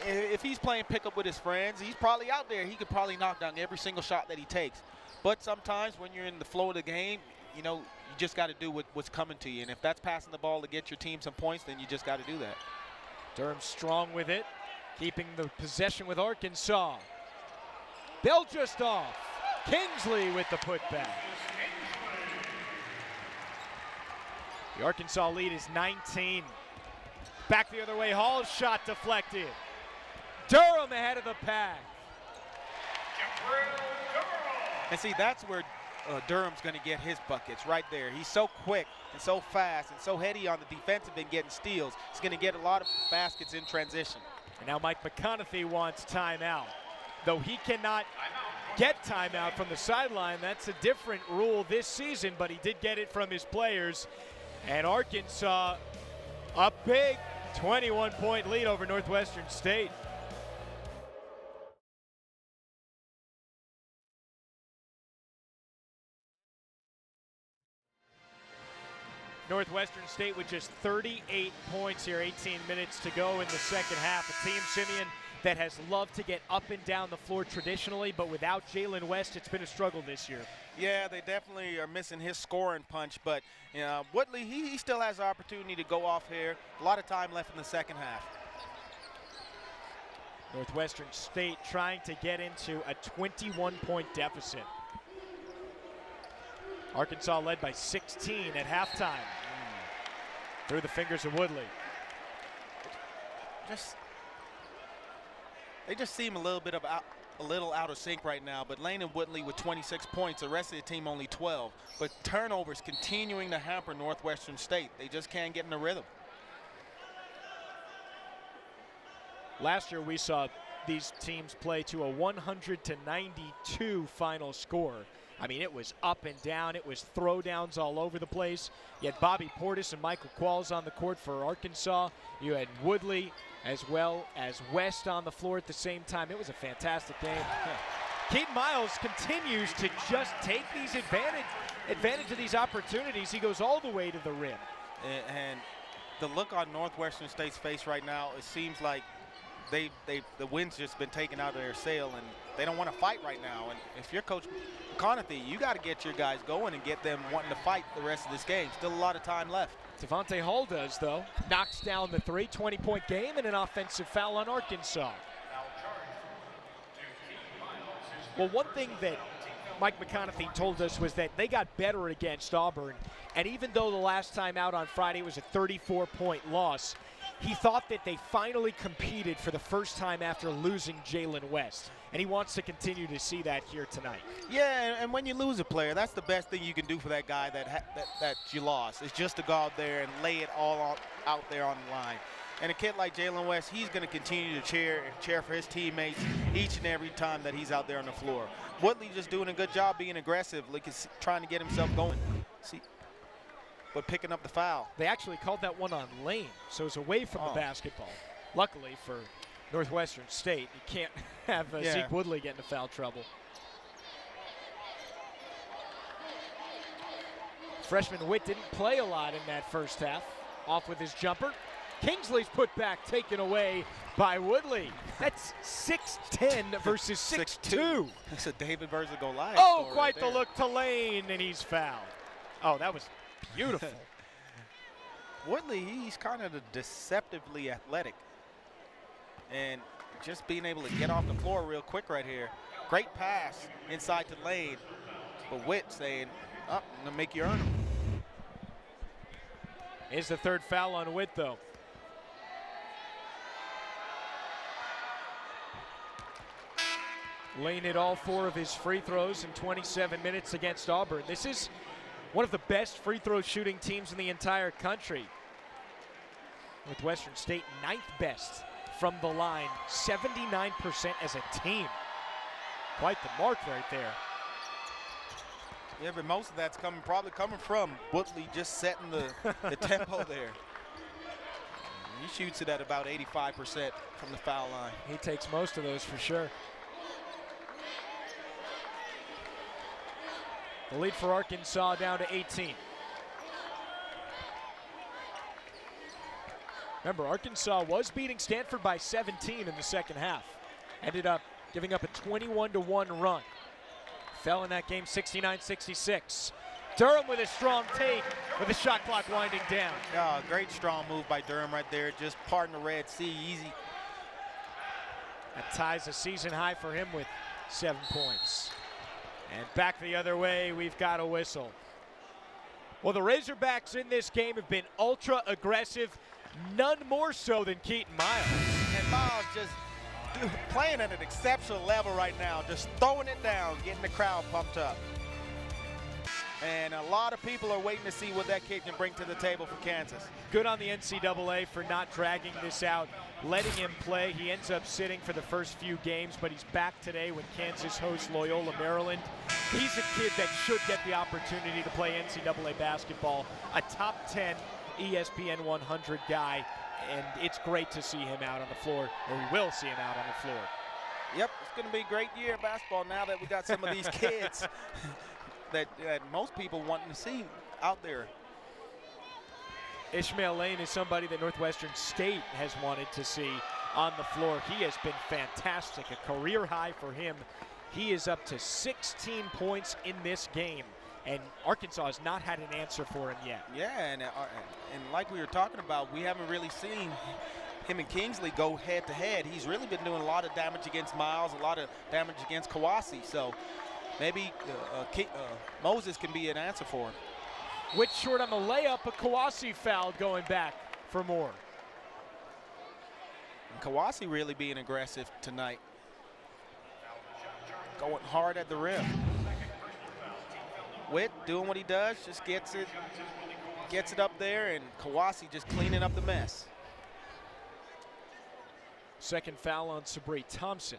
If he's playing pickup with his friends, he's probably out there. He could probably knock down every single shot that he takes. But sometimes when you're in the flow of the game, you know, you just got to do what's coming to you. And if that's passing the ball to get your team some points, then you just got to do that. Durham strong with it, keeping the possession with Arkansas. They'll just off. Kingsley with the putback. The Arkansas lead is 19. Back the other way, Hall's shot deflected. Durham ahead of the pack. And see, that's where Durham's going to get his buckets right there. He's so quick and so fast and so heady on the defensive end getting steals. He's going to get a lot of baskets in transition. And now Mike McConaughey wants timeout. Though he cannot get timeout from the sideline, that's a different rule this season, but he did get it from his players. And Arkansas, a big 21-point lead over Northwestern State. Northwestern State with just 38 points here, 18 minutes to go in the second half. A team, Simeon, that has loved to get up and down the floor traditionally, but without Jalen West, it's been a struggle this year. Yeah, they definitely are missing his scoring punch, but you know, Woodley, he still has the opportunity to go off here. A lot of time left in the second half. Northwestern State trying to get into a 21-point deficit. Arkansas led by 16 at halftime. Through the fingers of Woodley. They just seem a little out of sync right now, but Lane and Woodley with 26 points, the rest of the team only 12. But turnovers continuing to hamper Northwestern State. They just can't get in the rhythm. Last year we saw these teams play to a 100-92 final score. I mean, it was up and down. It was throwdowns all over the place. You had Bobby Portis and Michael Qualls on the court for Arkansas. You had Woodley as well as West on the floor at the same time. It was a fantastic game. Keaton Miles continues to just take these advantage of these opportunities. He goes all the way to the rim. And the look on Northwestern State's face right now, it seems like the wind's just been taken out of their sail, and they don't want to fight right now. And if you're Coach McConaughey, you got to get your guys going and get them wanting to fight the rest of this game. Still a lot of time left. Devontae Hall does, though. Knocks down the 3, 20-point game, and an offensive foul on Arkansas. Well, one thing that Mike McConaughey told us was that they got better against Auburn, and even though the last time out on Friday was a 34-point loss, he thought that they finally competed for the first time after losing Jalen West, and he wants to continue to see that here tonight. Yeah, and when you lose a player, that's the best thing you can do for that guy that you lost, is just to go out there and lay it all out there on the line. And a kid like Jalen West, he's going to continue to cheer for his teammates each and every time that he's out there on the floor. Woodley just doing a good job being aggressive, like he's trying to get himself going. See, but picking up the foul. They actually called that one on Lane, so it's away from the basketball. Luckily for Northwestern State, you can't have Zeke Woodley get into foul trouble. Freshman Witt didn't play a lot in that first half. Off with his jumper. Kingsley's put back, taken away by Woodley. That's 6'10 versus 6'2. It's a David versus Goliath. Oh, quite the look to Lane, and he's fouled. Oh, that was beautiful. Woodley, he's kind of deceptively athletic. And just being able to get off the floor real quick right here. Great pass inside to Lane. But Witt saying, oh, I'm going to make you earn them. Is the third foul on Witt, though. Lane hit all 4 of his free throws in 27 minutes against Auburn. This is one of the best free throw shooting teams in the entire country. Northwestern State 9th best from the line, 79% as a team. Quite the mark right there. Yeah, but most of that's probably coming from Woodley just setting the tempo there. He shoots it at about 85% from the foul line. He takes most of those for sure. The lead for Arkansas down to 18. Remember, Arkansas was beating Stanford by 17 in the second half. Ended up giving up a 21-1 run. Fell in that game 69-66. Durham with a strong take with the shot clock winding down. Yeah, great strong move by Durham right there. Just parting the Red Sea easy. That ties a season high for him with 7 points. And back the other way, we've got a whistle. Well, the Razorbacks in this game have been ultra aggressive, none more so than Keaton Miles. And Miles just playing at an exceptional level right now, just throwing it down, getting the crowd pumped up. And a lot of people are waiting to see what that kid can bring to the table for Kansas. Good on the NCAA for not dragging this out, letting him play. He ends up sitting for the first few games, but he's back today when Kansas hosts Loyola, Maryland. He's a kid that should get the opportunity to play NCAA basketball, a top 10 ESPN 100 guy, and it's great to see him out on the floor, or we will see him out on the floor. Yep, it's going to be a great year of basketball now that we got some of these kids that most people wanting to see out there. Ishmael Lane is somebody that Northwestern State has wanted to see on the floor. He has been fantastic, a career high for him. He is up to 16 points in this game, and Arkansas has not had an answer for him yet. Yeah, and like we were talking about, we haven't really seen him and Kingsley go head-to-head. He's really been doing a lot of damage against Miles, a lot of damage against Kawasi. So maybe Moses can be an answer for him. Witt short on the layup, but Kawasi fouled going back for more. And Kawasi really being aggressive tonight. Going hard at the rim. Witt doing what he does, just gets it up there, and Kawasi just cleaning up the mess. Second foul on Sabri Thompson.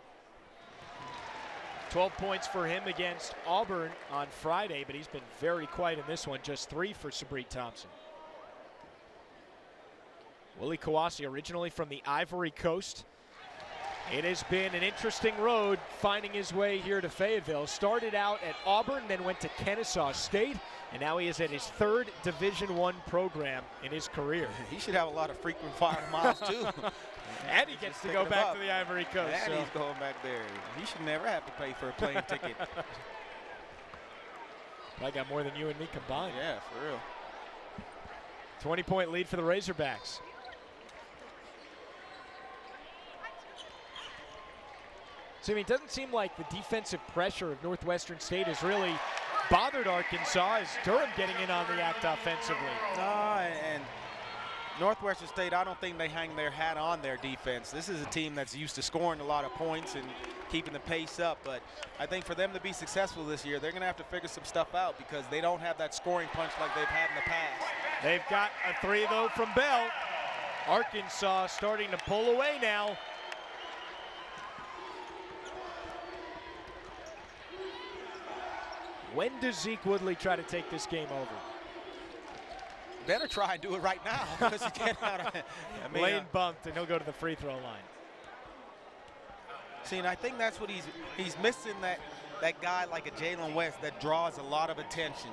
12 points for him against Auburn on Friday, but he's been very quiet in this one. Just 3 for Sabri Thompson. Willie Kawasi, originally from the Ivory Coast. It has been an interesting road finding his way here to Fayetteville. Started out at Auburn, then went to Kennesaw State, and now he is at his 3rd Division I program in his career. He should have a lot of frequent flyer miles too. And he gets to go back to the Ivory Coast. And he's going back there. He should never have to pay for a plane ticket. I got more than you and me combined. Yeah, for real. 20-point lead for the Razorbacks. So, I mean, it doesn't seem like the defensive pressure of Northwestern State has really bothered Arkansas as Durham getting in on the act offensively. And Northwestern State, I don't think they hang their hat on their defense. This is a team that's used to scoring a lot of points and keeping the pace up. But I think for them to be successful this year, they're going to have to figure some stuff out because they don't have that scoring punch like they've had in the past. They've got a 3, though, from Bell. Arkansas starting to pull away now. When does Zeke Woodley try to take this game over? Better try and do it right now because you can't out of it. Lane bumped, and he'll go to the free throw line. See, and I think that's what he's missing, that guy like a Jalen West that draws a lot of attention.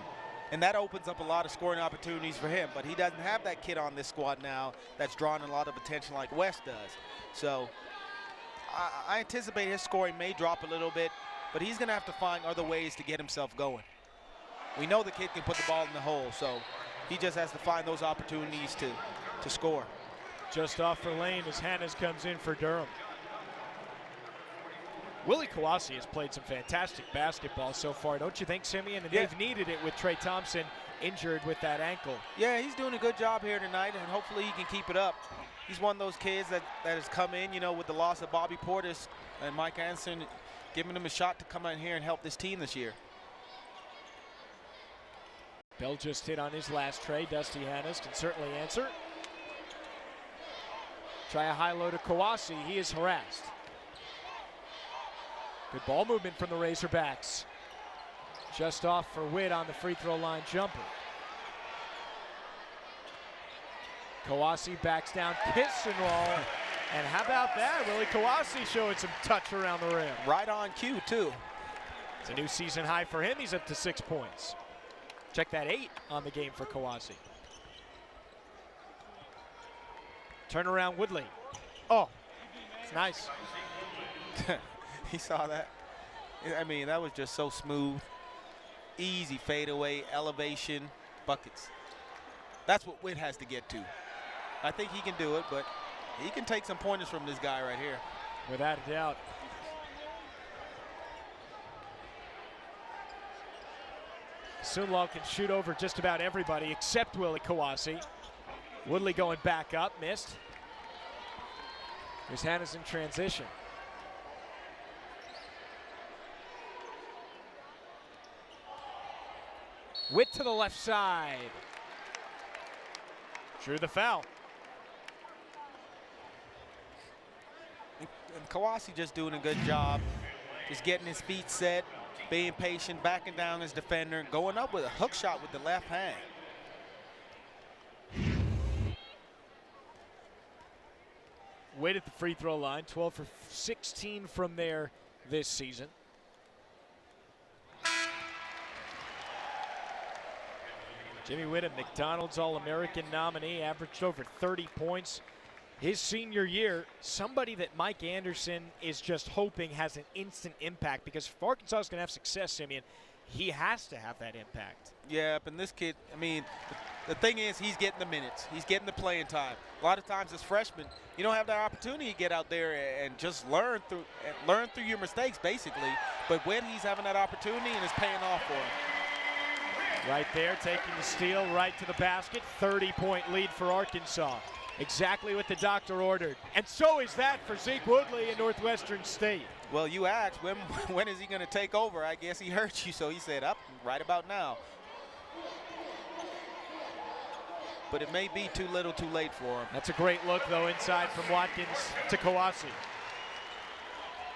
And that opens up a lot of scoring opportunities for him. But he doesn't have that kid on this squad now that's drawing a lot of attention like West does. So I anticipate his scoring may drop a little bit, but he's going to have to find other ways to get himself going. We know the kid can put the ball in the hole, so he just has to find those opportunities to score. Just off for Lane as Hannes comes in for Durham. Willie Kawasi has played some fantastic basketball so far, don't you think, Simeon? And they've needed it with Trey Thompson injured with that ankle. Yeah, he's doing a good job here tonight, and hopefully he can keep it up. He's one of those kids that has come in, with the loss of Bobby Portis and Mike Anderson, giving him a shot to come in here and help this team this year. Bell just hit on his last tray. Dusty Hannes can certainly answer. Try a high low to Kawasi. He is harassed. Good ball movement from the Razorbacks. Just off for Witt on the free throw line jumper. Kawasi backs down, kiss and roll. And how about that? Willie Kawasi showing some touch around the rim. Right on cue, too. It's a new season high for him. He's up to 6 points. Check that 8 on the game for Kawasi. Turnaround Woodley. Oh, it's nice. He saw that. I mean, that was just so smooth. Easy fadeaway, elevation, buckets. That's what Witt has to get to. I think he can do it, but he can take some pointers from this guy right here. Without a doubt. Sunlaw can shoot over just about everybody except Willie Kawasi. Woodley going back up, missed. Here's Hannes in transition. Witt to the left side. Drew the foul. And Kawasi just doing a good job. Just getting his feet set, being patient, backing down his defender, going up with a hook shot with the left hand. Witt at the free throw line, 12 for 16 from there this season. Jimmy Witt, a McDonald's All-American nominee, averaged over 30 points his senior year. Somebody that Mike Anderson is just hoping has an instant impact, because if Arkansas is going to have success, Simeon, he has to have that impact. Yeah, and this kid, I mean, the thing is, he's getting the minutes. He's getting the playing time. A lot of times as freshmen, you don't have that opportunity to get out there and just learn through your mistakes, basically. But when he's having that opportunity, and it's paying off for him. Right there, taking the steal right to the basket. 30-point lead for Arkansas. Exactly what the doctor ordered. And so is that for Zeke Woodley in Northwestern State. Well, you asked, when is he going to take over? I guess he heard you, so he said, up right about now. But it may be too little too late for him. That's a great look, though, inside from Watkins to Kawasi.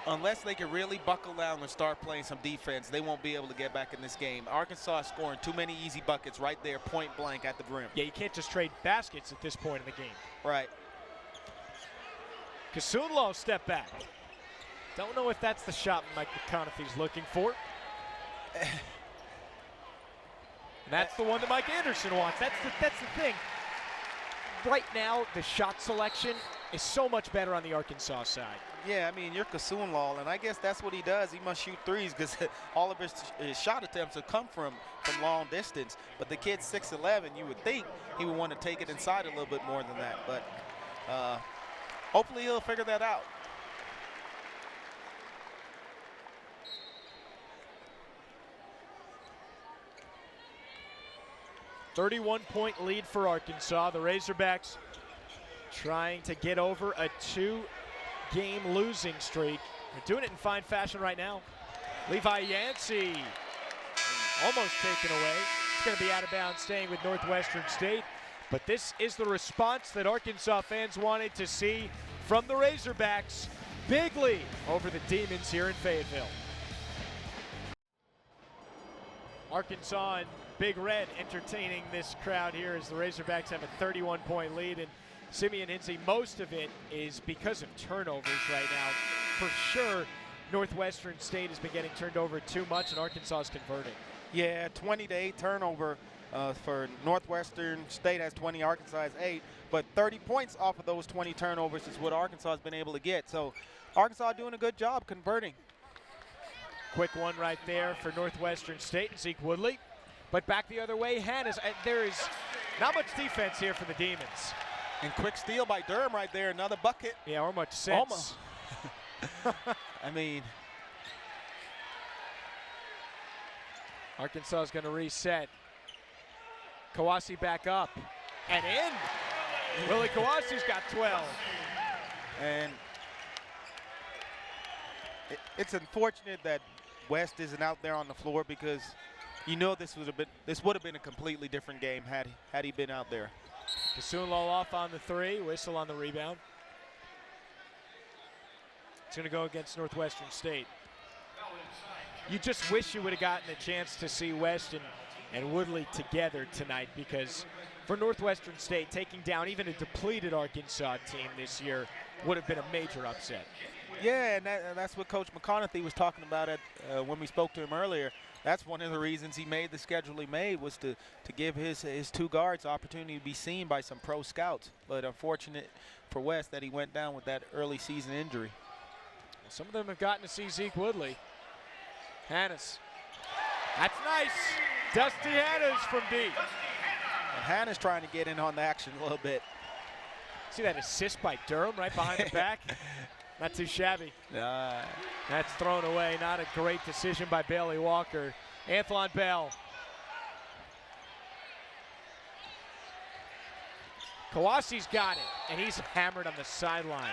Unless they can really buckle down and start playing some defense, they won't be able to get back in this game. Arkansas is scoring too many easy buckets right there, point blank at the rim. Yeah, you can't just trade baskets at this point in the game. Right. Kasunlo step back. Don't know if that's the shot Mike McConaughey's looking for. And that's the one that Mike Anderson wants. That's the thing. Right now, the shot selection is so much better on the Arkansas side. Yeah, I mean, you're Kasunlal, and I guess that's what he does. He must shoot threes because all of his shot attempts have come from long distance. But the kid's 6'11", you would think he would want to take it inside a little bit more than that. But hopefully he'll figure that out. .31-point lead for Arkansas. The Razorbacks trying to get over a 2-game losing streak. They're doing it in fine fashion right now. Levi Yancey almost taken away. It's going to be out of bounds, staying with Northwestern State. But this is the response that Arkansas fans wanted to see from the Razorbacks. Big lead over the Demons here in Fayetteville. Arkansas and Big Red entertaining this crowd here as the Razorbacks have a 31-point lead. And Simeon Hinsey, most of it is because of turnovers right now. For sure, Northwestern State has been getting turned over too much, and Arkansas is converting. Yeah, 20-8 turnover for Northwestern State has 20, Arkansas has 8. But 30 points off of those 20 turnovers is what Arkansas has been able to get. So Arkansas doing a good job converting. Quick one right there for Northwestern State and Zeke Woodley. But back the other way, Hannes. There is not much defense here for the Demons. And quick steal by Durham right there, another bucket. Yeah, or much sense. Almost. I mean, Arkansas is going to reset. Kawasi back up and in. Willie Kawasi's got 12. And it's unfortunate that West isn't out there on the floor because you know this would have been a completely different game had he been out there. Kasunlal off on the three, whistle on the rebound. It's going to go against Northwestern State. You just wish you would have gotten a chance to see West and Woodley together tonight, because for Northwestern State, taking down even a depleted Arkansas team this year would have been a major upset. Yeah, and that's what Coach McConaughey was talking about when we spoke to him earlier. That's one of the reasons he made the schedule he made, was to give his two guards the opportunity to be seen by some pro scouts. But unfortunate for West that he went down with that early season injury. Some of them have gotten to see Zeke Woodley. Hannes. That's nice. Dusty Hannes from deep. And Hannes trying to get in on the action a little bit. See that assist by Durham right behind the back? Not too shabby. That's thrown away. Not a great decision by Bailey Walker. Anthlon Bell. Kawasi's got it, and he's hammered on the sideline.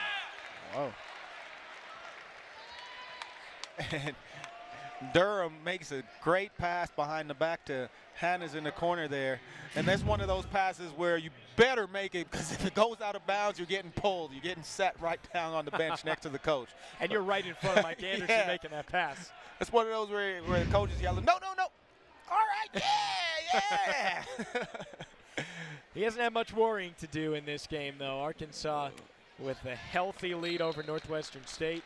Oh. And Durham makes a great pass behind the back to Hannes in the corner there. And that's one of those passes where you better make it, because if it goes out of bounds, you're getting pulled. You're getting set right down on the bench next to the coach. And you're right in front of Mike Anderson making that pass. It's one of those where the coach is yelling, no, no, no. All right, yeah, yeah. He hasn't had much worrying to do in this game, though. Arkansas with a healthy lead over Northwestern State.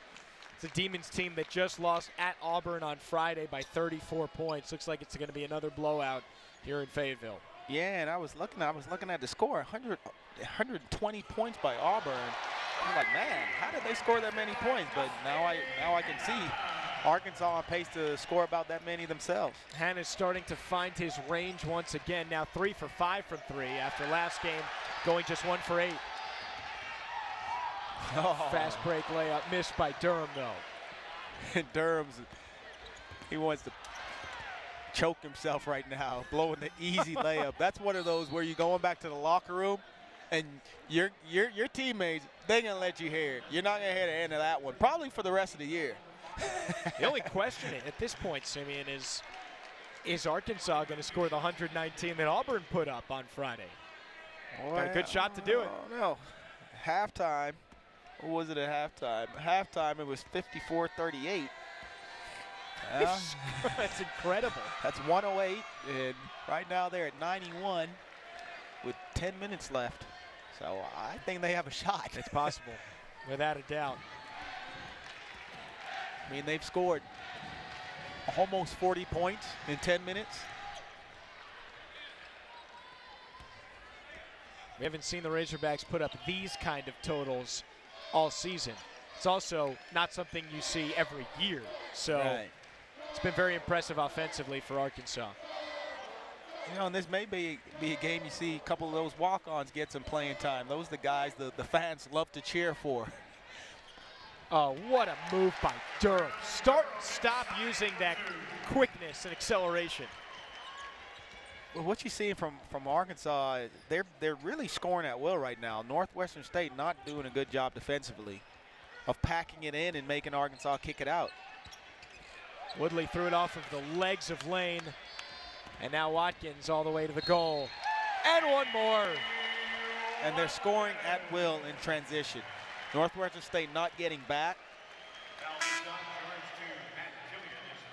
It's a Demons team that just lost at Auburn on Friday by 34 points. Looks like it's going to be another blowout here in Fayetteville. Yeah, and I was looking at the score, 120 points by Auburn. I'm like, man, how did they score that many points? But now I can see Arkansas on pace to score about that many themselves. Hannes starting to find his range once again. Now 3 for 5 from 3 after last game going just 1 for 8. Oh. Fast break layup missed by Durham, though. And he wants to choke himself right now, blowing the easy layup. That's one of those where you're going back to the locker room and your teammates, they're going to let you hear it. You're not going to hear the end of that one, probably for the rest of the year. The only question at this point, Simeon, is Arkansas going to score the 119 that Auburn put up on Friday? Well, got a good shot to do it. No. Halftime. What was it at halftime? Halftime, it was 54-38. That's incredible. That's 108, and right now they're at 91 with 10 minutes left. So I think they have a shot. It's possible, without a doubt. I mean, they've scored almost 40 points in 10 minutes. We haven't seen the Razorbacks put up these kind of totals all season. It's also not something you see every year. So It's been very impressive offensively for Arkansas. You know, and this may be a game you see a couple of those walk-ons get some playing time. Those are the guys the fans love to cheer for. Oh, what a move by Durham. Start and stop using that quickness and acceleration. Well, what you see from Arkansas, they're really scoring at will right now. Northwestern State not doing a good job defensively of packing it in and making Arkansas kick it out. Woodley threw it off of the legs of Lane. And now Watkins all the way to the goal. And one more. And they're scoring at will in transition. Northwestern State not getting back.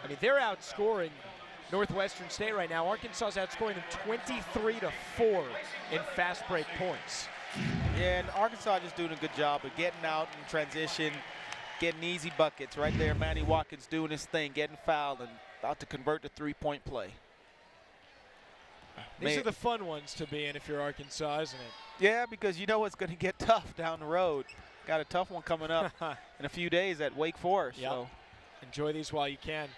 I mean, they're outscoring Northwestern State right now. Arkansas's outscoring them 23-4 in fast break points. Yeah, and Arkansas just doing a good job of getting out in transition, getting easy buckets. Right there, Manny Watkins doing his thing, getting fouled, and about to convert the three-point play. These are the fun ones to be in if you're Arkansas, isn't it? Yeah, because you know it's going to get tough down the road. Got a tough one coming up in a few days at Wake Forest. Yep. So enjoy these while you can.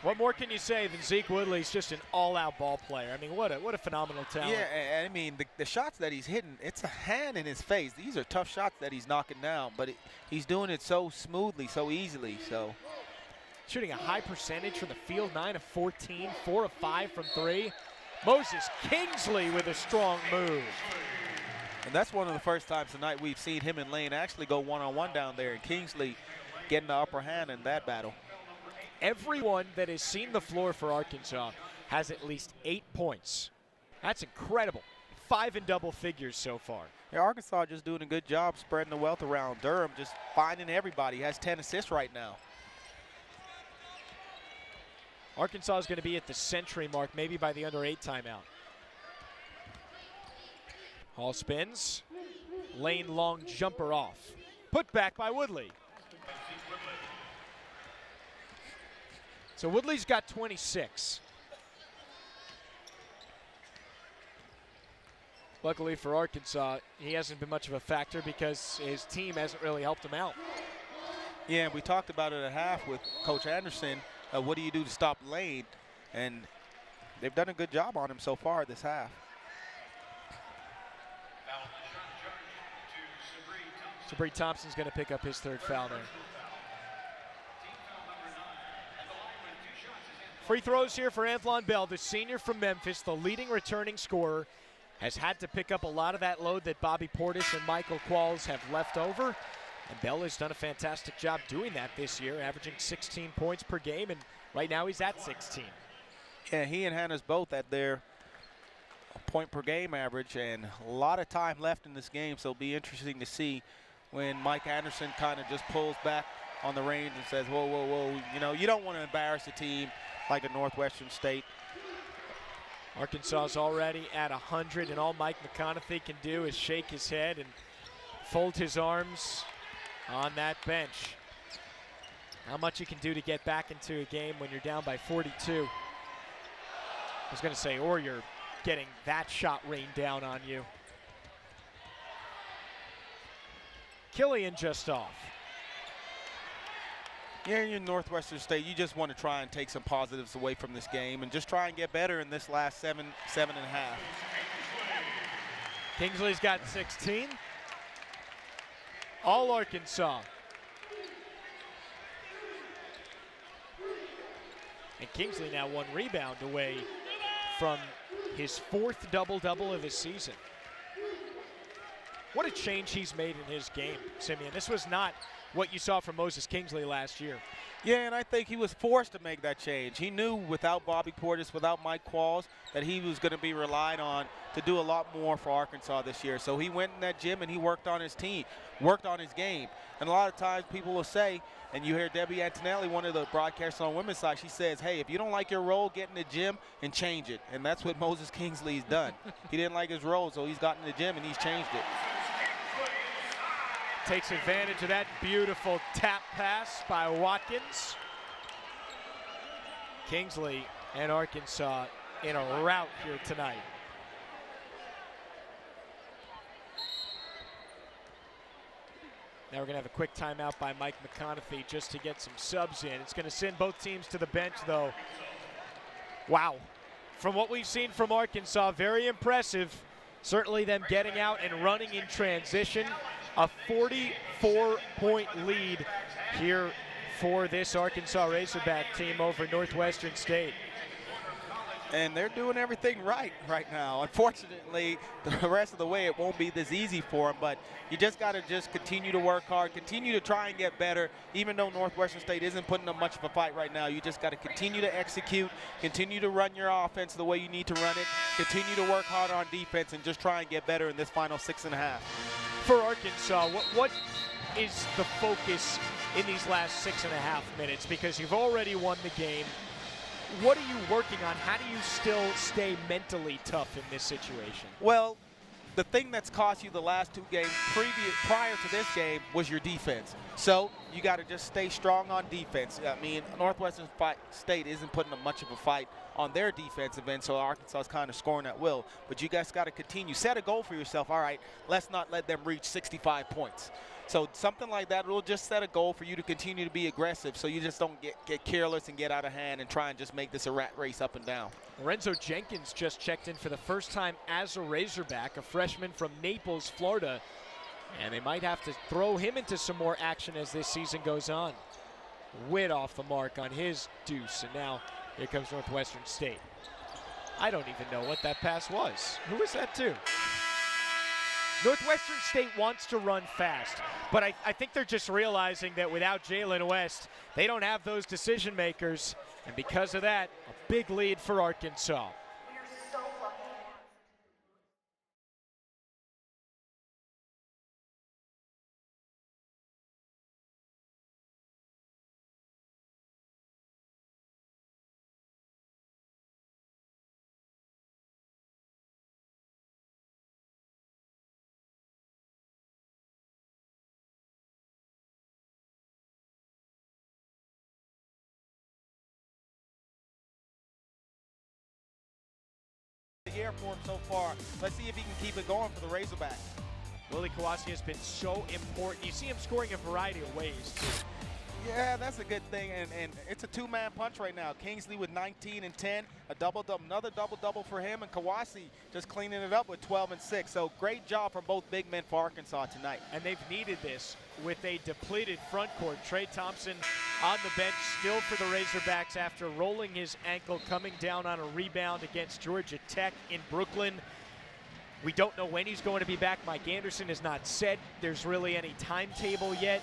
What more can you say than Zeke Woodley's just an all-out ball player? I mean, what a phenomenal talent. yeah, I mean the shots that he's hitting, it's a hand in his face. These are tough shots that he's knocking down, but he's doing it so smoothly, so easily. So shooting a high percentage from the field, 9 of 14, 4 of 5 from 3. Moses Kingsley with a strong move. And that's one of the first times tonight we've seen him and Lane actually go one-on-one down there, and Kingsley getting the upper hand in that battle. Everyone that has seen the floor for Arkansas has at least 8 points. That's incredible. 5 in double figures so far. Yeah, Arkansas just doing a good job spreading the wealth around. Durham just finding everybody. He has 10 assists right now. Arkansas is going to be at the century mark, maybe by the under-8 timeout. Hall spins. Lane long jumper off. Put back by Woodley. So Woodley's got 26. Luckily for Arkansas, he hasn't been much of a factor because his team hasn't really helped him out. Yeah, and we talked about it at half with Coach Anderson. What do you do to stop Lane? And they've done a good job on him so far this half. Sabri Thompson's going to pick up his 3rd foul there. Free throws here for Anthlon Bell, the senior from Memphis, the leading returning scorer, has had to pick up a lot of that load that Bobby Portis and Michael Qualls have left over. And Bell has done a fantastic job doing that this year, averaging 16 points per game, and right now he's at 16. Yeah, he and Hannah's both at their point per game average, and a lot of time left in this game, so it'll be interesting to see when Mike Anderson kind of just pulls back on the reins and says, whoa, whoa, whoa, you know, you don't want to embarrass a team like a Northwestern State. Arkansas is already at 100, and all Mike McConaughey can do is shake his head and fold his arms on that bench. How much you can do to get back into a game when you're down by 42. I was going to say, or you're getting that shot rained down on you. Killian just off. Yeah, you're Northwestern State. You just want to try and take some positives away from this game and just try and get better in this last seven and a half. Kingsley's got 16. All Arkansas. And Kingsley now 1 rebound away from his 4th double-double of the season. What a change he's made in his game, Simeon. This was not what you saw from Moses Kingsley last year. Yeah, and I think he was forced to make that change. He knew without Bobby Portis, without Mike Qualls, that he was going to be relied on to do a lot more for Arkansas this year. So he went in that gym and he worked on his team, worked on his game. And a lot of times people will say, and you hear Debbie Antonelli, one of the broadcasters on women's side, she says, hey, if you don't like your role, get in the gym and change it. And that's what Moses Kingsley's done. He didn't like his role, so he's got in the gym and he's changed it. takes advantage of that beautiful tap pass by Watkins. Kingsley and Arkansas in a rout here tonight. Now we're going to have a quick timeout by Mike McConaughey just to get some subs in. It's going to send both teams to the bench, though. Wow. From what we've seen from Arkansas, very impressive. Certainly them getting out and running in transition. A 44-point lead here for this Arkansas Razorback team over Northwestern State. And they're doing everything right now. Unfortunately, the rest of the way it won't be this easy for them, but you just got to just continue to work hard, continue to try and get better. Even though Northwestern State isn't putting up much of a fight right now, you just got to continue to execute, continue to run your offense the way you need to run it, continue to work hard on defense, and just try and get better in this final 6.5. For Arkansas, what is the focus in these last 6.5 minutes? Because you've already won the game. What are you working on? How do you still stay mentally tough in this situation? Well, the thing that's cost you the last 2 games prior to this game was your defense. So you got to just stay strong on defense. I mean, Northwestern State isn't putting up much of a fight on their defensive end, so Arkansas is kind of scoring at will. But you guys got to continue. Set a goal for yourself. All right, let's not let them reach 65 points. So something like that will just set a goal for you to continue to be aggressive so you just don't get careless and get out of hand and try and just make this a rat race up and down. Lorenzo Jenkins just checked in for the first time as a Razorback, a freshman from Naples, Florida. And they might have to throw him into some more action as this season goes on. Witt off the mark on his deuce, and now here comes Northwestern State. I don't even know what that pass was. Who was that to? Northwestern State wants to run fast, but I think they're just realizing that without Jalen West, they don't have those decision makers, and because of that, a big lead for Arkansas. The year for him so far. Let's see if he can keep it going for the Razorbacks. Willie Kawasi has been so important. You see him scoring a variety of ways, too. Yeah, that's a good thing, and it's a 2-man punch right now. Kingsley with 19 and 10, a double-double, another double-double for him, and Kawasi just cleaning it up with 12 and 6. So great job from both big men for Arkansas tonight. And they've needed this with a depleted front court. Trey Thompson on the bench still for the Razorbacks after rolling his ankle, coming down on a rebound against Georgia Tech in Brooklyn. We don't know when he's going to be back. Mike Anderson has not said there's really any timetable yet.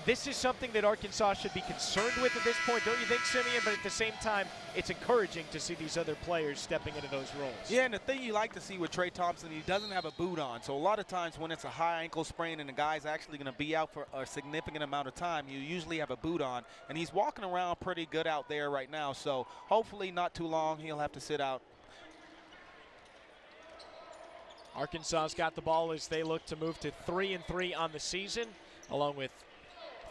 This is something that Arkansas should be concerned with at this point, don't you think, Simeon? But at the same time, it's encouraging to see these other players stepping into those roles. Yeah, and the thing you like to see with Trey Thompson, he doesn't have a boot on. So a lot of times when it's a high ankle sprain and the guy's actually going to be out for a significant amount of time, you usually have a boot on. And he's walking around pretty good out there right now. So hopefully not too long, he'll have to sit out. Arkansas's got the ball as they look to move to 3-3 on the season, along with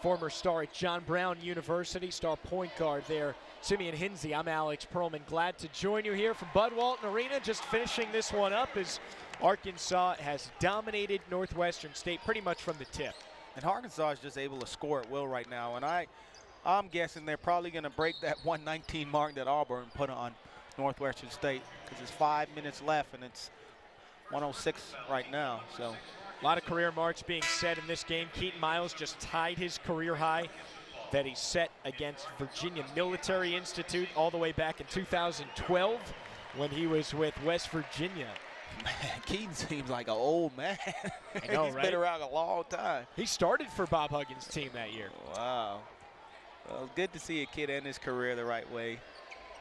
former star at John Brown University, star point guard there, Simeon Hinsey. I'm Alex Perlman. Glad to join you here from Bud Walton Arena. Just finishing this one up as Arkansas has dominated Northwestern State pretty much from the tip. And Arkansas is just able to score at will right now. And I'm guessing they're probably going to break that 119 mark that Auburn put on Northwestern State because it's 5 minutes left and it's 106 right now. So a lot of career marks being set in this game. Keaton Miles just tied his career high that he set against Virginia Military Institute all the way back in 2012 when he was with West Virginia. Man, Keaton seems like an old man. I know, He's right? been around a long time. He started for Bob Huggins' team that year. Wow. Well, good to see a kid end his career the right way.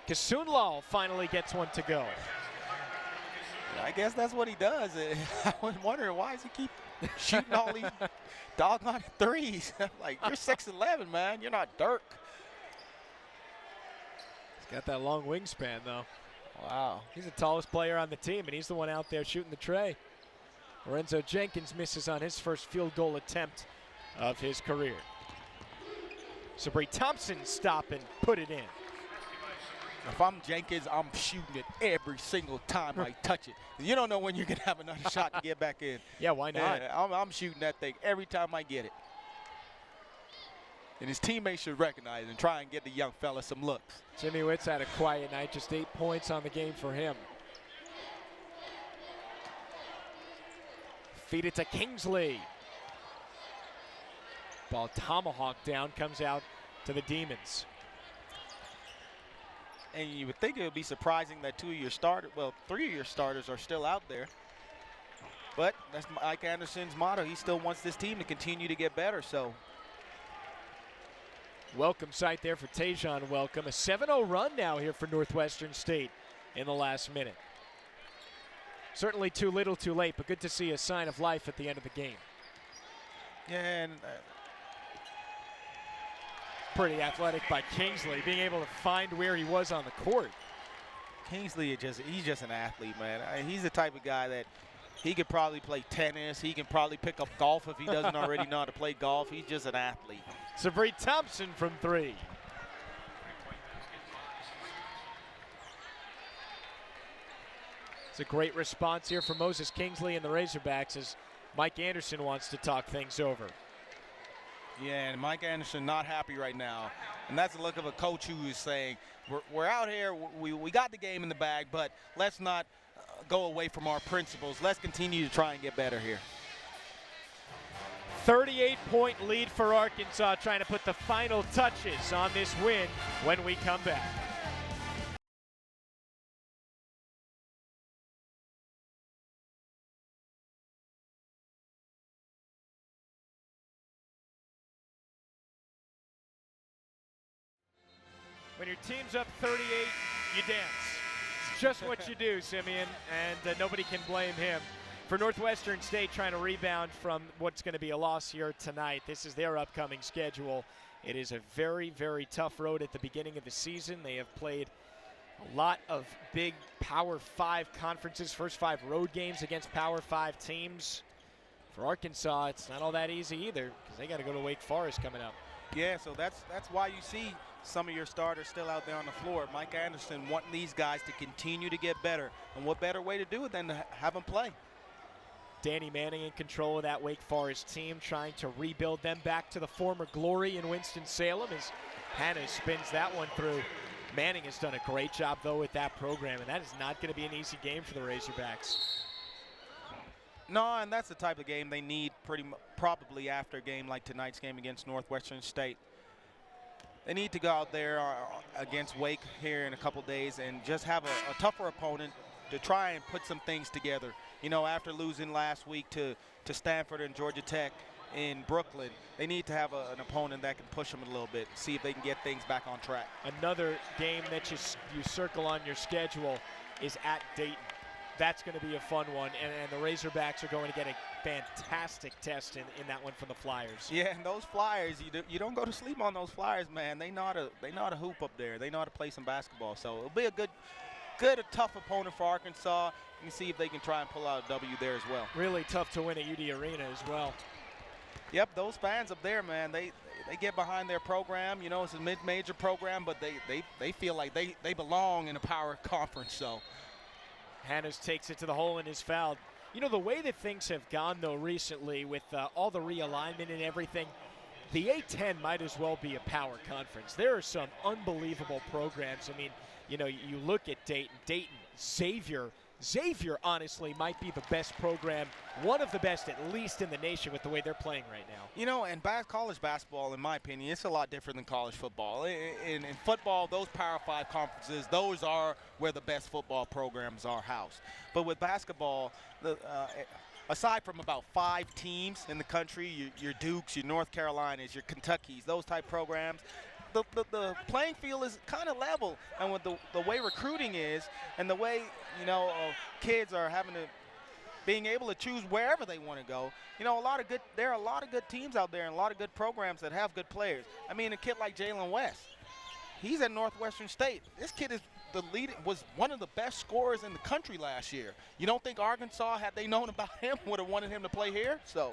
Kasun Lal finally gets one to go. I guess that's what he does. I was wondering, why does he keep shooting all these doggone threes? Like, you're 6'11", man. You're not Dirk. He's got that long wingspan, though. Wow. He's the tallest player on the team, and he's the one out there shooting the tray. Lorenzo Jenkins misses on his first field goal attempt of his career. Sabri Thompson stop and put it in. If I'm Jenkins, I'm shooting it every single time I touch it. You don't know when you're going to have another shot to get back in. Yeah, why not? Yeah, I'm shooting that thing every time I get it. And his teammates should recognize and try and get the young fella some looks. Jimmy Witt's had a quiet night, just 8 points on the game for him. Feed it to Kingsley. Ball tomahawk down, comes out to the Demons. And you would think it would be surprising that 3 of your starters are still out there. But that's Mike Anderson's motto. He still wants this team to continue to get better. So, welcome sight there for Tajon Welcome. A 7-0 run now here for Northwestern State in the last minute. Certainly too little too late, but good to see a sign of life at the end of the game. yeah, and Pretty athletic by Kingsley, being able to find where he was on the court. Kingsley, he's just an athlete, man. He's the type of guy that he could probably play tennis. He can probably pick up golf if he doesn't already know how to play golf. He's just an athlete. Sabri Thompson from 3. It's a great response here from Moses Kingsley and the Razorbacks as Mike Anderson wants to talk things over. Yeah, and Mike Anderson not happy right now. And that's the look of a coach who is saying, we're out here, we got the game in the bag, but let's not go away from our principles. Let's continue to try and get better here. 38-point lead for Arkansas, trying to put the final touches on this win when we come back. When your team's up 38, you dance. It's just what you do, Simeon, and nobody can blame him. For Northwestern State trying to rebound from what's going to be a loss here tonight, this is their upcoming schedule. It is a very, very tough road at the beginning of the season. They have played a lot of big Power 5 conferences, first 5 road games against Power 5 teams. For Arkansas, it's not all that easy either because they got to go to Wake Forest coming up. Yeah, so that's why you see some of your starters still out there on the floor. Mike Anderson wanting these guys to continue to get better. And what better way to do it than to have them play? Danny Manning in control of that Wake Forest team, trying to rebuild them back to the former glory in Winston-Salem as Hannah spins that one through. Manning has done a great job, though, with that program, and that is not going to be an easy game for the Razorbacks. No, and that's the type of game they need probably after a game like tonight's game against Northwestern State. They need to go out there against Wake here in a couple days and just have a tougher opponent to try and put some things together. You know, after losing last week to Stanford and Georgia Tech in Brooklyn, they need to have an opponent that can push them a little bit, see if they can get things back on track. Another game that you circle on your schedule is at Dayton. That's going to be a fun one, and the Razorbacks are going to get a fantastic test in that one from the Flyers. Yeah, and those Flyers, you don't go to sleep on those Flyers, man. They know how to hoop up there. They know how to play some basketball. So it'll be a tough opponent for Arkansas. You can see if they can try and pull out a W there as well. Really tough to win at UD Arena as well. Yep, those fans up there, man, they get behind their program. You know, it's a mid-major program, but they feel like they belong in a power conference. So Hannes takes it to the hole and is fouled. You know, the way that things have gone, though, recently with all the realignment and everything, the A-10 might as well be a power conference. There are some unbelievable programs. I mean, you know, you look at Dayton, Xavier, honestly, might be the best program, one of the best at least in the nation with the way they're playing right now. You know, and college basketball, in my opinion, it's a lot different than college football. In football, those Power 5 conferences, those are where the best football programs are housed. But with basketball, aside from about 5 teams in the country, your Dukes, your North Carolinas, your Kentuckys, those type programs, the playing field is kind of level. And with the way recruiting is and the way, you know, kids are being able to choose wherever they want to go, you know, there are a lot of good teams out there and a lot of good programs that have good players. I mean, a kid like Jalen West, He's at Northwestern State. This kid is was one of the best scorers in the country last year. You don't think Arkansas, had they known about him, would have wanted him to play here? So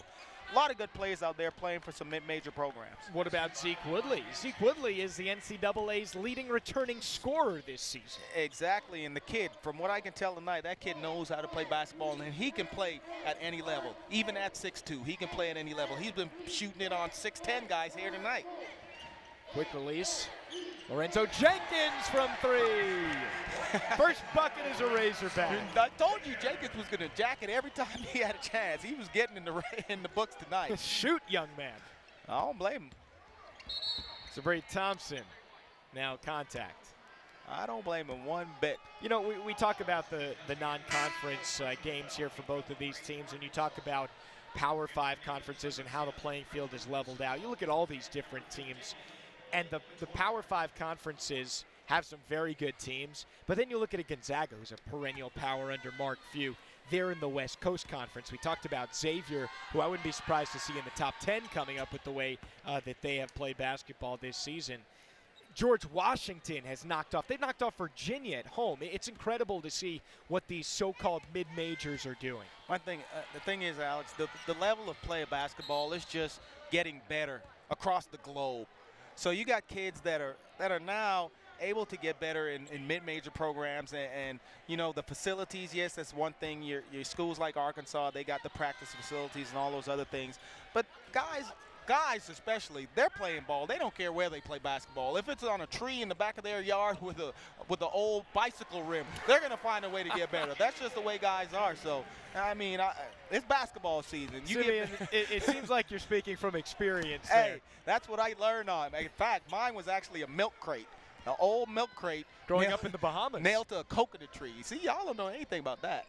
a lot of good players out there playing for some mid-major programs. What about Zeke Woodley? Zeke Woodley is the NCAA's leading returning scorer this season. Exactly, and the kid, from what I can tell tonight, that kid knows how to play basketball, and he can play at any level. Even at 6'2", he can play at any level. He's been shooting it on 6'10" guys here tonight. Quick release. Lorenzo Jenkins from 3. First bucket is a Razorback. I told you Jenkins was going to jack it every time he had a chance. He was getting in the books tonight. Shoot, young man. I don't blame him. Sabree Thompson, now contact. I don't blame him one bit. You know, we talk about the non-conference games here for both of these teams, and you talk about Power 5 conferences and how the playing field is leveled out. You look at all these different teams, and the Power 5 conferences have some very good teams, but then you look at a Gonzaga, who's a perennial power under Mark Few. They're in the West Coast Conference. We talked about Xavier, who I wouldn't be surprised to see in the top 10 coming up with the way that they have played basketball this season. George Washington has they've knocked off Virginia at home. It's incredible to see what these so-called mid-majors are doing. One thing, the thing is, Alex, the level of play of basketball is just getting better across the globe. So you got kids that are now able to get better in mid-major programs, and you know, the facilities, yes, that's one thing. Your schools like Arkansas, they got the practice facilities and all those other things. But guys especially, they're playing ball. They don't care where they play basketball. If it's on a tree in the back of their yard with an old bicycle rim, they're going to find a way to get better. That's just the way guys are. So, I mean, it's basketball season. It seems like you're speaking from experience there. Hey, that's what I learned on. In fact, mine was actually a milk crate. An old milk crate. Growing up in the Bahamas. Nailed to a coconut tree. See, y'all don't know anything about that.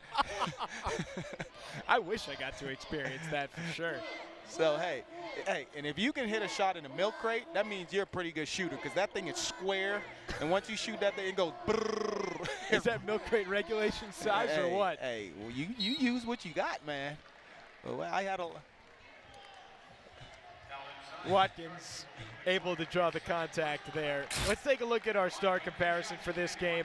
I wish I got to experience that for sure. So, hey, and if you can hit a shot in a milk crate, that means you're a pretty good shooter, because that thing is square, and once you shoot that thing, it goes brrrr. Is that milk crate regulation size or what? Hey, well, you use what you got, man. Well, I had a... Watkins able to draw the contact there. Let's take a look at our star comparison for this game.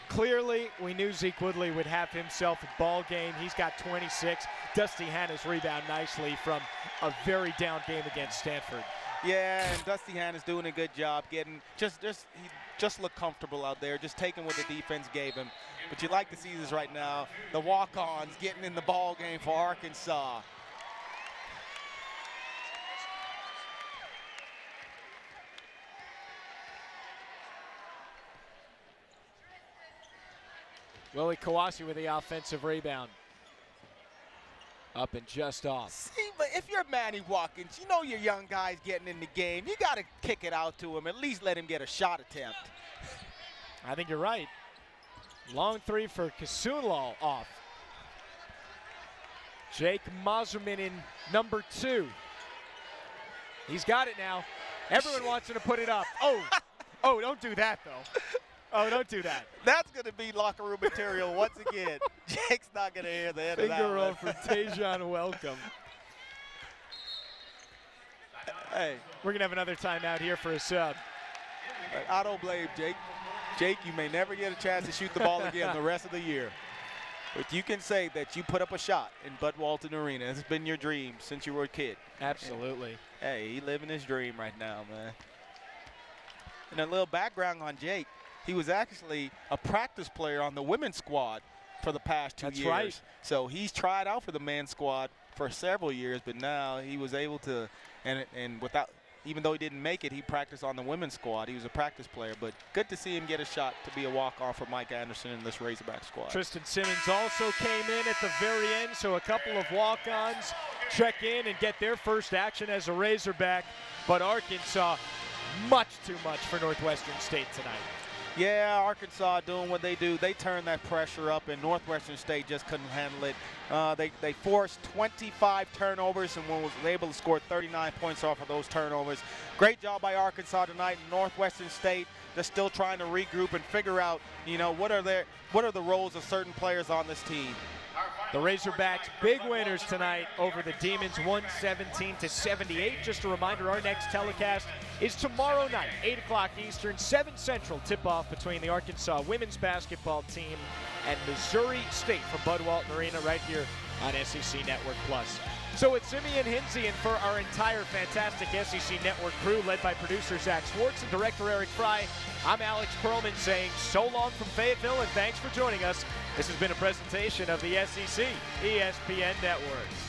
Clearly, we knew Zeke Woodley would have himself a ball game. He's got 26. Dusty Hannah's rebound nicely from a very down game against Stanford. Yeah, and Dusty Hannah's doing a good job getting he just looked comfortable out there, just taking what the defense gave him. But you like to see this right now. The walk-ons getting in the ball game for Arkansas. Willie Kawasi with the offensive rebound. Up and just off. See, but if you're Manny Watkins, you know your young guy's getting in the game. You got to kick it out to him. At least let him get a shot attempt. I think you're right. Long 3 for Kasunlal off. Jake Moserman in number 2. He's got it now. Everyone wants him to put it up. Oh, don't do that, though. Oh, don't do that. That's going to be locker room material once again. Jake's not going to hear the end of that. Finger roll for Tajon Welcome. Hey. We're going to have another timeout here for a sub. I don't blame Jake. Jake, you may never get a chance to shoot the ball again the rest of the year. But you can say that you put up a shot in Bud Walton Arena. It's been your dream since you were a kid. Absolutely. Hey, he's living his dream right now, man. And a little background on Jake. He was actually a practice player on the women's squad for the past 2 years. That's right. So he's tried out for the men's squad for several years, but now he was able to, and without, even though he didn't make it, he practiced on the women's squad. He was a practice player, but good to see him get a shot to be a walk-on for Mike Anderson in this Razorback squad. Tristan Simmons also came in at the very end, so a couple of walk-ons check in and get their first action as a Razorback, but Arkansas, much too much for Northwestern State tonight. Yeah, Arkansas doing what they do. They turned that pressure up, and Northwestern State just couldn't handle it. They forced 25 turnovers and was able to score 39 points off of those turnovers. Great job by Arkansas tonight. Northwestern State just still trying to regroup and figure out, you know, what are the roles of certain players on this team. The Razorbacks, big winners tonight over the Demons, 117-78. Just a reminder, our next telecast is tomorrow night, 8 o'clock Eastern, 7 Central, tip-off between the Arkansas women's basketball team and Missouri State from Bud Walton Arena right here on SEC Network Plus. So it's Simeon Hinsey, and for our entire fantastic SEC Network crew, led by producer Zach Swartz and director Eric Fry, I'm Alex Perlman saying so long from Fayetteville, and thanks for joining us. This has been a presentation of the SEC ESPN Network.